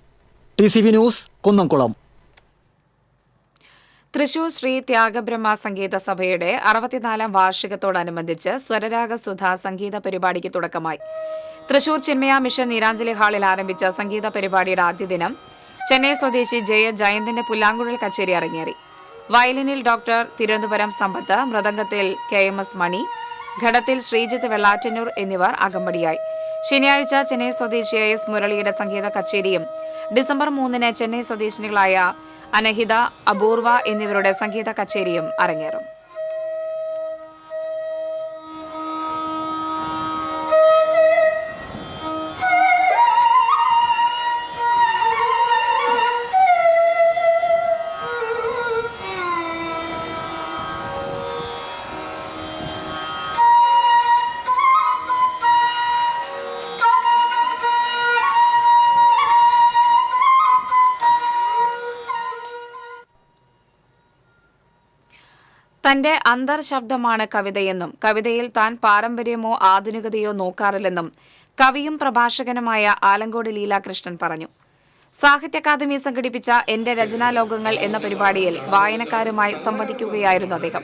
TCV news, Kunnamkulam. തൃശൂർ ശ്രീ ത്യാഗബ്രഹ്മ സംഗീത സഭയുടെ 64ാം വാർഷികത്തോടനുബന്ധിച്ച് സ്വരരാഗസുധ സംഗീത പരിപാടിക്ക് തുടക്കമായി. തൃശൂർ ചിന്മയ മിഷൻ നീരാഞ്ജലി ഹാളിൽ ആരംഭിച്ച സംഗീത പരിപാടിയുടെ ആദ്യ ദിനം ചെന്നൈ സ്വദേശി ജയന്തിന്റെ പുല്ലാങ്കുഴൽ കച്ചേരി അരങ്ങേറി. വയലിനിൽ ഡോക്ടർ തിരുവനന്തപുരം സമ്പത്ത്, മൃദംഗത്തിൽ KMS മണി, ഘടത്തിൽ ശ്രീജിത്ത് വെള്ളാറ്റന്നൂർ എന്നിവർ അകമ്പടിയായി. ശനിയാഴ്ച ചെന്നൈ സ്വദേശിയായ S മുരളിയുടെ സംഗീത കച്ചേരിയും ഡിസംബർ 3 ചെന്നൈ സ്വദേശിനികളായ അനഹിത, അപൂർവ എന്നിവരുടെ സംഗീത കച്ചേരിയും അരങ്ങേറും. തന്റെ അന്തർശബ്ദമാണ് കവിതയെന്നും കവിതയിൽ താൻ പാരമ്പര്യമോ ആധുനികതയോ നോക്കാറില്ലെന്നും കവിയും പ്രഭാഷകനുമായ ആലങ്കോട് ലീലാകൃഷ്ണൻ പറഞ്ഞു. സാഹിത്യ അക്കാദമി സംഘടിപ്പിച്ച എന്റെ രചനാലോകങ്ങൾ എന്ന പരിപാടിയിൽ വായനക്കാരുമായി സംവദിക്കുകയായിരുന്നു അദ്ദേഹം.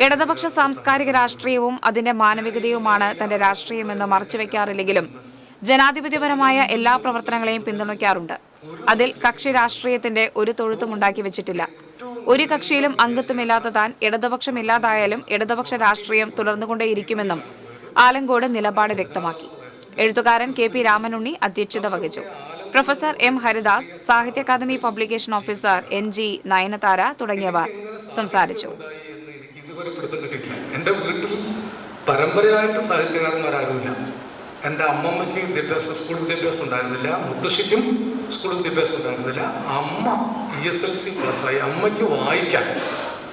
ഇടതുപക്ഷ സാംസ്കാരിക രാഷ്ട്രീയവും അതിന്റെ മാനവികതയുമാണ് തന്റെ രാഷ്ട്രീയമെന്ന് മറച്ചുവെക്കാറില്ലെങ്കിലും ജനാധിപത്യപരമായ എല്ലാ പ്രവർത്തനങ്ങളെയും പിന്തുണയ്ക്കാറുണ്ട്. അതിൽ കക്ഷി രാഷ്ട്രീയത്തിന്റെ ഒരു തൊഴുത്തും ഉണ്ടാക്കി വെച്ചിട്ടില്ല. ഒരു കക്ഷിയിലും അംഗത്വമില്ലാത്ത താൻ ഇടതുപക്ഷമില്ലാതായാലും ഇടതുപക്ഷ രാഷ്ട്രീയം തുടർന്നുകൊണ്ടേയിരിക്കുമെന്നും ആലങ്കോട് നിലപാട് വ്യക്തമാക്കി. എഴുത്തുകാരൻ KP രാമനുണ്ണി അധ്യക്ഷത വഹിച്ചു. പ്രൊഫസർ M ഹരിദാസ്, സാഹിത്യ അക്കാദമി പബ്ലിക്കേഷൻ ഓഫീസർ NG നയനതാര തുടങ്ങിയവർ സംസാരിച്ചു. എന്റെ വീട്ടിൽ പരമ്പരയായിട്ട് സാഹിത്യകാരന്മാരാരുമില്ല. എൻ്റെ അമ്മമ്മയ്ക്ക് സ്കൂൾ വിദ്യാഭ്യാസം ഉണ്ടായിരുന്നില്ല, മുത്തശ്ശിക്കും സ്കൂൾ വിദ്യാഭ്യാസം ഉണ്ടായിരുന്നില്ല. അമ്മ ESLC പാസ്സായി. അമ്മയ്ക്ക് വായിക്കാൻ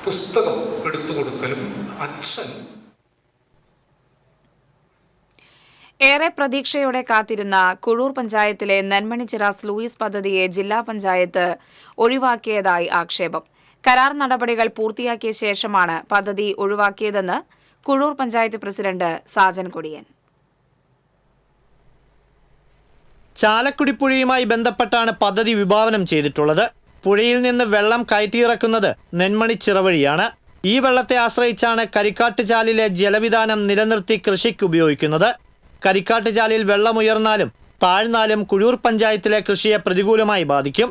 പുസ്തകം എടുത്തു കൊടുക്കലും അച്ഛൻ. ഏറെ പ്രതീക്ഷയോടെ കാത്തിരുന്ന കുഴൂർ പഞ്ചായത്തിലെ നെന്മണിച്ചിറ സ്ലൂയിസ് പദ്ധതിയെ ജില്ലാ പഞ്ചായത്ത് ഒഴിവാക്കിയതായി ആക്ഷേപം. കരാർ നടപടികൾ പൂർത്തിയാക്കിയ ശേഷമാണ് പദ്ധതി ഒഴിവാക്കിയതെന്ന് കുഴൂർ പഞ്ചായത്ത് പ്രസിഡന്റ് സാജൻ കൊടിയൻ. ചാലക്കുടി പുഴയുമായി ബന്ധപ്പെട്ടാണ് പദ്ധതി വിഭാവനം ചെയ്തിട്ടുള്ളത്. പുഴയിൽ നിന്ന് വെള്ളം കയറ്റിയിറക്കുന്നത് നെന്മണിച്ചിറ വഴിയാണ്. ഈ വെള്ളത്തെ ആശ്രയിച്ചാണ് കരിക്കാട്ടുചാലിലെ ജലവിധാനം നിലനിർത്തി കൃഷിക്ക് ഉപയോഗിക്കുന്നത്. കരിക്കാട്ടുചാലിൽ വെള്ളമുയർന്നാലും താഴ്ന്നാലും കുഴൂർ പഞ്ചായത്തിലെ കൃഷിയെ പ്രതികൂലമായി ബാധിക്കും.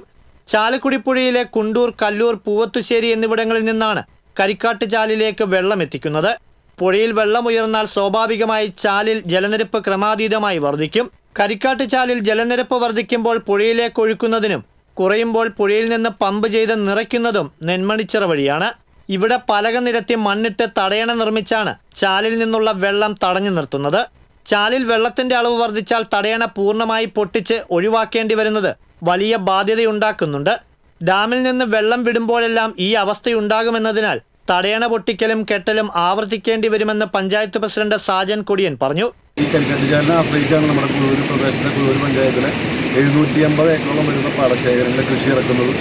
ചാലക്കുടിപ്പുഴയിലെ കുണ്ടൂർ, കല്ലൂർ, പൂവത്തുശ്ശേരി എന്നിവിടങ്ങളിൽ നിന്നാണ് കരിക്കാട്ടുചാലിലേക്ക് വെള്ളം എത്തിക്കുന്നത്. പുഴയിൽ വെള്ളമുയർന്നാൽ സ്വാഭാവികമായി ചാലിൽ ജലനിരപ്പ് ക്രമാതീതമായി വർദ്ധിക്കും. കരിക്കാട്ടുചാലിൽ ജലനിരപ്പ് വർദ്ധിക്കുമ്പോൾ പുഴയിലേക്ക് ഒഴുക്കുന്നതിനും കുറയുമ്പോൾ പുഴയിൽ നിന്ന് പമ്പ് ചെയ്ത് നിറയ്ക്കുന്നതും നെന്മണിച്ചിറ വഴിയാണ്. ഇവിടെ പലക നിരത്തി മണ്ണിട്ട് തടയണ നിർമ്മിച്ചാണ് ചാലിൽ നിന്നുള്ള വെള്ളം തടഞ്ഞു നിർത്തുന്നത്. ചാലിൽ വെള്ളത്തിന്റെ അളവ് വർദ്ധിച്ചാൽ തടയണ പൂർണ്ണമായി പൊട്ടിച്ച് ഒഴിവാക്കേണ്ടി വരുന്നത് വലിയ ബാധ്യതയുണ്ടാക്കുന്നുണ്ട്. ഡാമിൽ നിന്ന് വെള്ളം വിടുമ്പോഴെല്ലാം ഈ അവസ്ഥയുണ്ടാകുമെന്നതിനാൽ തടയണ പൊട്ടിക്കലും കെട്ടലും ആവർത്തിക്കേണ്ടി വരുമെന്ന് പഞ്ചായത്ത് പ്രസിഡന്റ് സാജൻ കൊടിയൻ പറഞ്ഞു. ഈ കരിക്കാട്ടുചാലിനെ ആശ്രയിച്ചാണ് നമ്മുടെ കുഴൂർ പ്രദേശത്തെ കുഴൂർ പഞ്ചായത്തിലെ 750 ഏക്കറോളം വരുന്ന പാടശേഖരങ്ങളിലെ കൃഷി ഇറക്കുന്നതും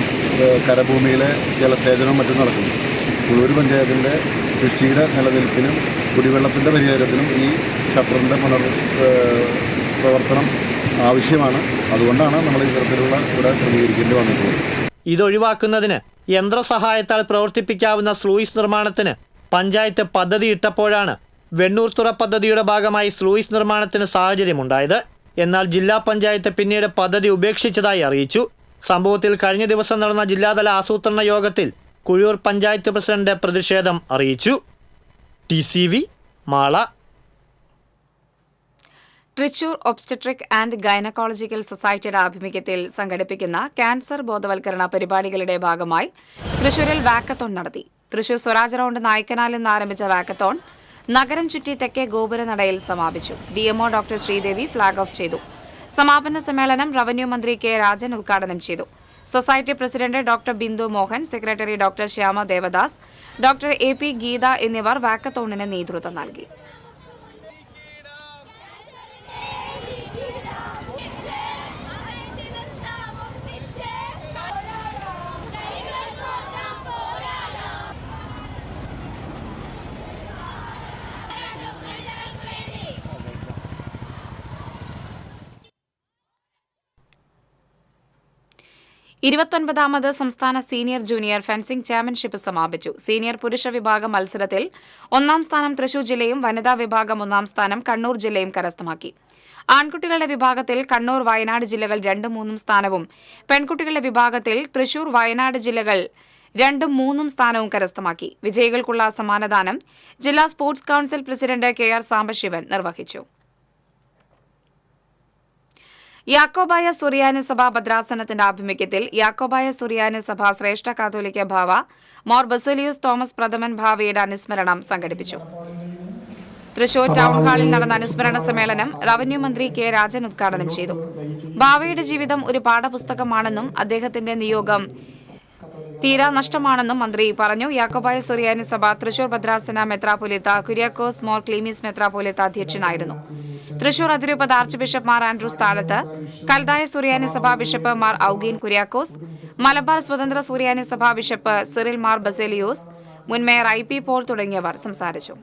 കരഭൂമിയിലെ ജലസേചനവും മറ്റും നടക്കുന്നു. കുഴൂർ പഞ്ചായത്തിൻ്റെ കൃഷിയുടെ നിലനിൽപ്പിനും കുടിവെള്ളത്തിൻ്റെ പരിഹാരത്തിനും ഈ ഷട്ടറിൻ്റെ പ്രവർത്തനം ആവശ്യമാണ്. അതുകൊണ്ടാണ് നമ്മൾ ഇത്തരത്തിലുള്ള ഇവിടെ ക്രമീകരിക്കേണ്ടി വന്നിട്ടുള്ളത്. ഇതൊഴിവാക്കുന്നതിന് യന്ത്രസഹായത്താൽ പ്രവർത്തിപ്പിക്കാവുന്ന സ്ലൂയിസ് നിർമ്മാണത്തിന് പഞ്ചായത്ത് പദ്ധതിയിട്ടപ്പോഴാണ് വെണ്ണൂർത്തുറ പദ്ധതിയുടെ ഭാഗമായി സ്ലൂയിസ് നിർമ്മാണത്തിന് സാഹചര്യമുണ്ടായത്. എന്നാൽ ജില്ലാ പഞ്ചായത്ത് പിന്നീട് പദ്ധതി ഉപേക്ഷിച്ചതായി അറിയിച്ചു. സംഭവത്തിൽ കഴിഞ്ഞ ദിവസം നടന്ന ജില്ലാതല ആസൂത്രണ യോഗത്തിൽ കുഴൂർ പഞ്ചായത്ത് പ്രസിഡന്റ് പ്രതിഷേധം അറിയിച്ചു. TCV Mala. Thrissur obstetric and gynaecological സൊസൈറ്റിയുടെ ആഭിമുഖ്യത്തിൽ സംഘടിപ്പിക്കുന്ന ക്യാൻസർ ബോധവൽക്കരണ പരിപാടികളുടെ ഭാഗമായി തൃശൂരിൽ വാക്കത്തോൺ നടത്തി. തൃശൂർ സ്വരാജ് റൗണ്ട് നായ്ക്കനാലിൽ നിന്ന് ആരംഭിച്ച വാക്കത്തോൺ നഗരം ചുറ്റി തെക്കേ ഗോപുരനടയിൽ സമാപിച്ചു. DMO doctor Sreedevi flag off ചെയ്തു. സമാപന സമ്മേളനം റവന്യൂ മന്ത്രി K. രാജൻ ഉദ്ഘാടനം ചെയ്തു. Society president doctor Bindu Mohan, secretary doctor Shyama Devadas, doctor AP Geetha എന്നിവർ വാക്കത്തോണിന് നേതൃത്വം നൽകി. ഇരുപത്തൊൻപതാമത് സംസ്ഥാന സീനിയർ ജൂനിയർ ഫെൻസിംഗ് ചാമ്പ്യൻഷിപ്പ് സമാപിച്ചു. സീനിയർ പുരുഷ വിഭാഗം മത്സരത്തിൽ 1ാം സ്ഥാനം തൃശൂർ ജില്ലയും വനിതാ വിഭാഗം 1ാം സ്ഥാനം കണ്ണൂർ ജില്ലയും കരസ്ഥമാക്കി. ആൺകുട്ടികളുടെ വിഭാഗത്തിൽ കണ്ണൂർ, വയനാട് ജില്ലകൾ 2ഉം 3ഉം സ്ഥാനവും, പെൺകുട്ടികളുടെ വിഭാഗത്തിൽ തൃശൂർ, വയനാട് ജില്ലകൾ 2ഉം 3ഉം സ്ഥാനവും കരസ്ഥമാക്കി. വിജയികൾക്കുള്ള സമ്മാനദാനം ജില്ലാ sports council president KR Sambasivan നിർവഹിച്ചു. യാക്കോബായ സുറിയാനി സഭ ഭദ്രാസനത്തിന്റെ ആഭിമുഖ്യത്തിൽ യാക്കോബായ സുറിയാനി സഭ ശ്രേഷ്ഠ കാത്തോലിക്ക ഭാവ മോർ ബസേലിയൂസ് തോമസ് പ്രഥമൻ ഭാവയുടെ അനുസ്മരണം സംഘടിപ്പിച്ചു. തൃശൂർ ടൗൺ ഹാളിൽ നടന്ന അനുസ്മരണ സമ്മേളനം റവന്യൂ മന്ത്രി K. രാജൻ ഉദ്ഘാടനം ചെയ്തു. ഭാവയുടെ ജീവിതം ഒരു പാഠപുസ്തകമാണെന്നും അദ്ദേഹത്തിന്റെ നിയോഗം തീരാ നഷ്ടമാണെന്നും മന്ത്രി പറഞ്ഞു. യാക്കോബായ സുറിയാനി സഭ തൃശൂർ ഭദ്രാസന മെത്രാപ്പൊലീത്ത കുര്യാക്കോസ് മോർ ക്ലീമീസ് മെത്രാപ്പൊലീത്ത അധ്യക്ഷനായിരുന്നു. തൃശൂർ അതിരൂപത ആർച്ച് ബിഷപ്പ് മാർ ആൻഡ്രൂസ് താഴത്ത്, കൽതായ സുറിയാനി സഭാ ബിഷപ്പ് മാർ ഔഗീൻ കുര്യാക്കോസ്, മലബാർ സ്വതന്ത്ര സുറിയാനി സഭാ ബിഷപ്പ് സിറിൽ മാർ ബസേലിയോസ്, മുൻ മേയർ IP പോൾ തുടങ്ങിയവർ സംസാരിച്ചു.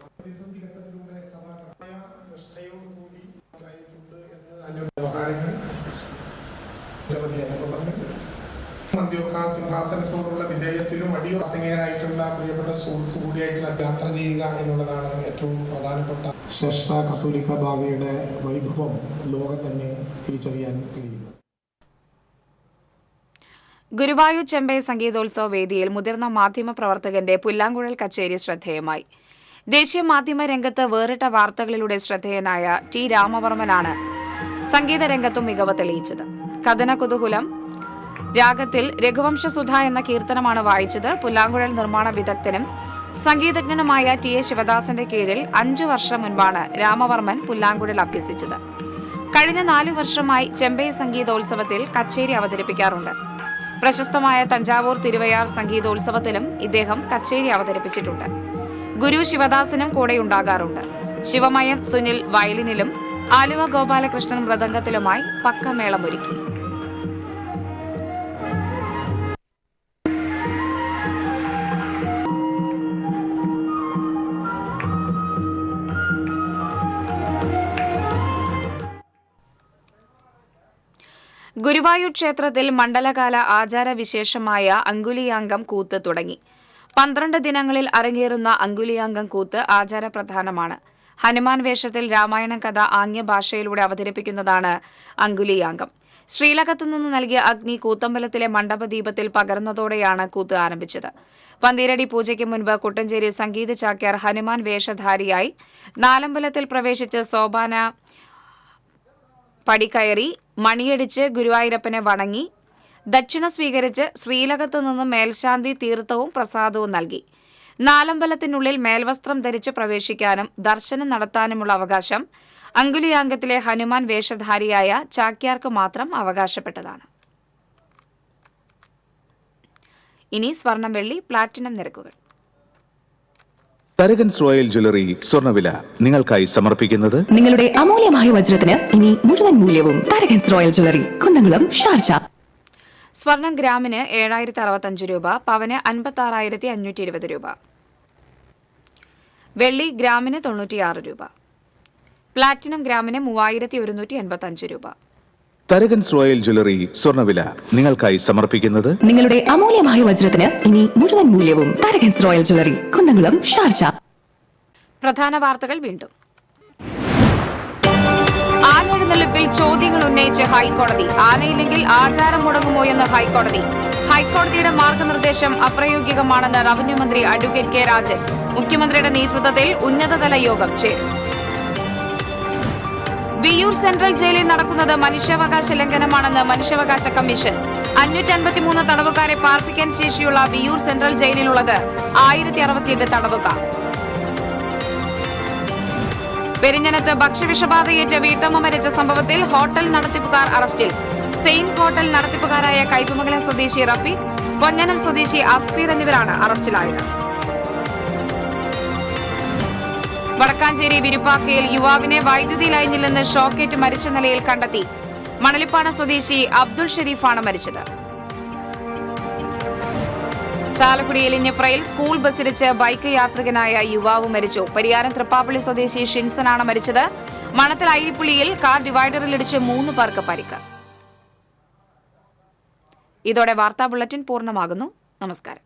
സിംഹാസനത്തോടുള്ള വിധേയത്തിലും അടിയുറസിംഗനായിട്ടുള്ള പ്രിയപ്പെട്ട സുഹൃത്തു കൂടിയായിട്ടുള്ള യാത്ര ചെയ്യുക എന്നുള്ളതാണ് ഏറ്റവും പ്രധാനപ്പെട്ട ശ്രേഷ്ഠ കത്തോലിക്ക ഭാവയുടെ വൈഭവം ലോകം തന്നെ തിരിച്ചറിയാൻ കഴിയുന്നത്. ഗുരുവായൂർ ചെമ്പൈ സംഗീതോത്സവ വേദിയിൽ മുതിർന്ന മാധ്യമ പ്രവർത്തകന്റെ പുല്ലാങ്കുഴൽ കച്ചേരി ശ്രദ്ധേയമായി. ദേശീയ മാധ്യമ രംഗത്ത് വേറിട്ട വാർത്തകളിലൂടെ ശ്രദ്ധേയനായ T. രാമവർമ്മനാണ് സംഗീത രംഗത്തും മികവ് തെളിയിച്ചത്. കഥന കുതൂഹലം രാഗത്തിൽ രഘുവംശസുധ എന്ന കീർത്തനമാണ് വായിച്ചത്. പുല്ലാങ്കുഴൽ നിർമ്മാണ വിദഗ്ധനും സംഗീതജ്ഞനുമായ TA ശിവദാസന്റെ കീഴിൽ 5 വർഷം മുൻപാണ് രാമവർമ്മൻ പുല്ലാങ്കുഴൽ അഭ്യസിച്ചത്. കഴിഞ്ഞ 4 വർഷമായി ചെമ്പൈ സംഗീതോത്സവത്തിൽ കച്ചേരി അവതരിപ്പിക്കാറുണ്ട്. പ്രശസ്തമായ തഞ്ചാവൂർ തിരുവയാർ സംഗീതോത്സവത്തിലും ഇദ്ദേഹം കച്ചേരി അവതരിപ്പിച്ചിട്ടുണ്ട്. ഗുരു ശിവദാസനും കൂടെയുണ്ടാകാറുണ്ട്. ശിവമയം സുനിൽ വയലിനിലും ആലുവ ഗോപാലകൃഷ്ണൻ മൃദംഗത്തിലുമായി പക്കമേളമൊരുക്കി. ഗുരുവായൂർ ക്ഷേത്രത്തിൽ മണ്ഡലകാല ആചാരവിശേഷമായ അങ്കുലിയാങ്കം കൂത്ത് തുടങ്ങി. 12 ദിനങ്ങളിൽ അരങ്ങേറുന്ന അങ്കുലിയാങ്കം കൂത്ത് ആചാരപ്രധാനമാണ്. ഹനുമാൻ വേഷത്തിൽ രാമായണ കഥ ആംഗ്യഭാഷയിലൂടെ അവതരിപ്പിക്കുന്നതാണ് അങ്കുലിയാങ്കം. ശ്രീലകത്തു നിന്ന് നൽകിയ അഗ്നി കൂത്തമ്പലത്തിലെ മണ്ഡപദീപത്തിൽ പകർന്നതോടെയാണ് കൂത്ത് ആരംഭിച്ചത്. പന്തീരടി പൂജയ്ക്ക് മുൻപ് കുട്ടഞ്ചേരി സംഗീത ചാക്യാർ ഹനുമാൻ വേഷധാരിയായി നാലമ്പലത്തിൽ പ്രവേശിച്ച് സോപാന പടികയറി മണിയടിച്ച് ഗുരുവായൂരപ്പനെ വണങ്ങി ദക്ഷിണ സ്വീകരിച്ച് ശ്രീലകത്തു നിന്ന് മേൽശാന്തി തീർത്ഥവും പ്രസാദവും നൽകി. നാലമ്പലത്തിനുള്ളിൽ മേൽവസ്ത്രം ധരിച്ച് പ്രവേശിക്കാനും ദർശനം നടത്താനുമുള്ള അവകാശം അങ്കുലിയാങ്കത്തിലെ ഹനുമാൻ വേഷധാരിയായ ചാക്യാർക്ക് മാത്രം അവകാശപ്പെട്ടതാണ്. ഇനി സ്വർണം, വെള്ളി, പ്ലാറ്റിനം നിരക്കുകൾ. തരകൻസ് റോയൽ ജ്വല്ലറി സ്വർണ്ണവില നിങ്ങൾക്കായി സമർപ്പിക്കുന്നത് നിങ്ങളുടെ അമൂല്യമായ വജ്രത്തിന് ഇനി മുഴുവൻ മൂല്യവും Tharakans royal jewellery, Kunnamkulam, Sharjah. സ്വർണം ഗ്രാമിന് 7065 രൂപ, പവന് 56,520 രൂപ. വെള്ളി ഗ്രാമിന് 96 രൂപ. പ്ലാറ്റിനം ഗ്രാമിന് 3185 രൂപ. തരകൻസ് റോയൽ ജ്വല്ലറി സ്വർണ്ണവില നിങ്ങൾക്കായി സമർപ്പിക്കുന്നത് നിങ്ങളുടെ അമൂല്യമായ വജ്രത്തിന് ഇനി മുഴുവൻ മൂല്യവും Tharakans royal jewellery, Kunnamkulam, Sharjah. പ്രധാന വാർത്തകൾ വീണ്ടും. ആനെഴുന്നള്ളിപ്പിൽ ചോദ്യങ്ങൾ ഉന്നയിച്ച് ഹൈക്കോടതി. ആനയില്ലെങ്കിൽ ആചാരം മുടങ്ങുമോ എന്ന് ഹൈക്കോടതി. ഹൈക്കോടതിയുടെ മാർഗനിർദ്ദേശം അപ്രായോഗികമാണെന്ന് റവന്യൂ മന്ത്രി അഡ്വക്കേറ്റ് കെ രാജൻ. മുഖ്യമന്ത്രിയുടെ നേതൃത്വത്തിൽ ഉന്നതതല യോഗം ചേരും. വിയ്യൂർ സെൻട്രൽ ജയിലിൽ നടക്കുന്നത് മനുഷ്യാവകാശ ലംഘനമാണെന്ന് മനുഷ്യാവകാശ കമ്മീഷൻ. 553 തടവുകാരെ പാർപ്പിക്കാൻ ശേഷിയുള്ള വിയ്യൂർ സെൻട്രൽ ജയിലിലുള്ളത് 1068 തടവുകാർ. പെരിഞ്ഞനത്ത് ഭക്ഷ്യവിഷബാധയേറ്റ വീട്ടമ്മ മരിച്ച സംഭവത്തിൽ ഹോട്ടൽ നടത്തിപ്പുകാർ അറസ്റ്റിൽ. സെയിന്റ് ഹോട്ടൽ നടത്തിപ്പുകാരായ കൈപ്പമംഗലം സ്വദേശി റഫീഖ്, പൊന്നനം സ്വദേശി അസ്ഫീർ എന്നിവരാണ് അറസ്റ്റിലായത്. വടക്കാഞ്ചേരി വിരുപ്പാക്കയിൽ യുവാവിനെ വൈദ്യുതി ലൈനിൽ നിന്ന് ഷോക്കേറ്റ് മരിച്ച നിലയിൽ കണ്ടെത്തി. മണലിപ്പാട സ്വദേശി അബ്ദുൾ ഷെരീഫാണ് മരിച്ചത്. ചാലക്കുടി ഇലിഞ്ഞിപ്രയിൽ സ്കൂൾ ബസ്സിടിച്ച് ബൈക്ക് യാത്രികനായ യുവാവ് മരിച്ചു. പരിയാരം തൃപ്പാപ്പള്ളി സ്വദേശി ഷിൻസനാണ് മരിച്ചത്. മണത്തൽ ഐരിപ്പുള്ളിയിൽ കാർ ഡിവൈഡറിലിടിച്ച് 3 പേർക്ക് പരിക്ക്. ഇതോടെ വാർത്താ ബുള്ളറ്റിൻ പൂർണ്ണമാകുന്നു. നമസ്കാരം.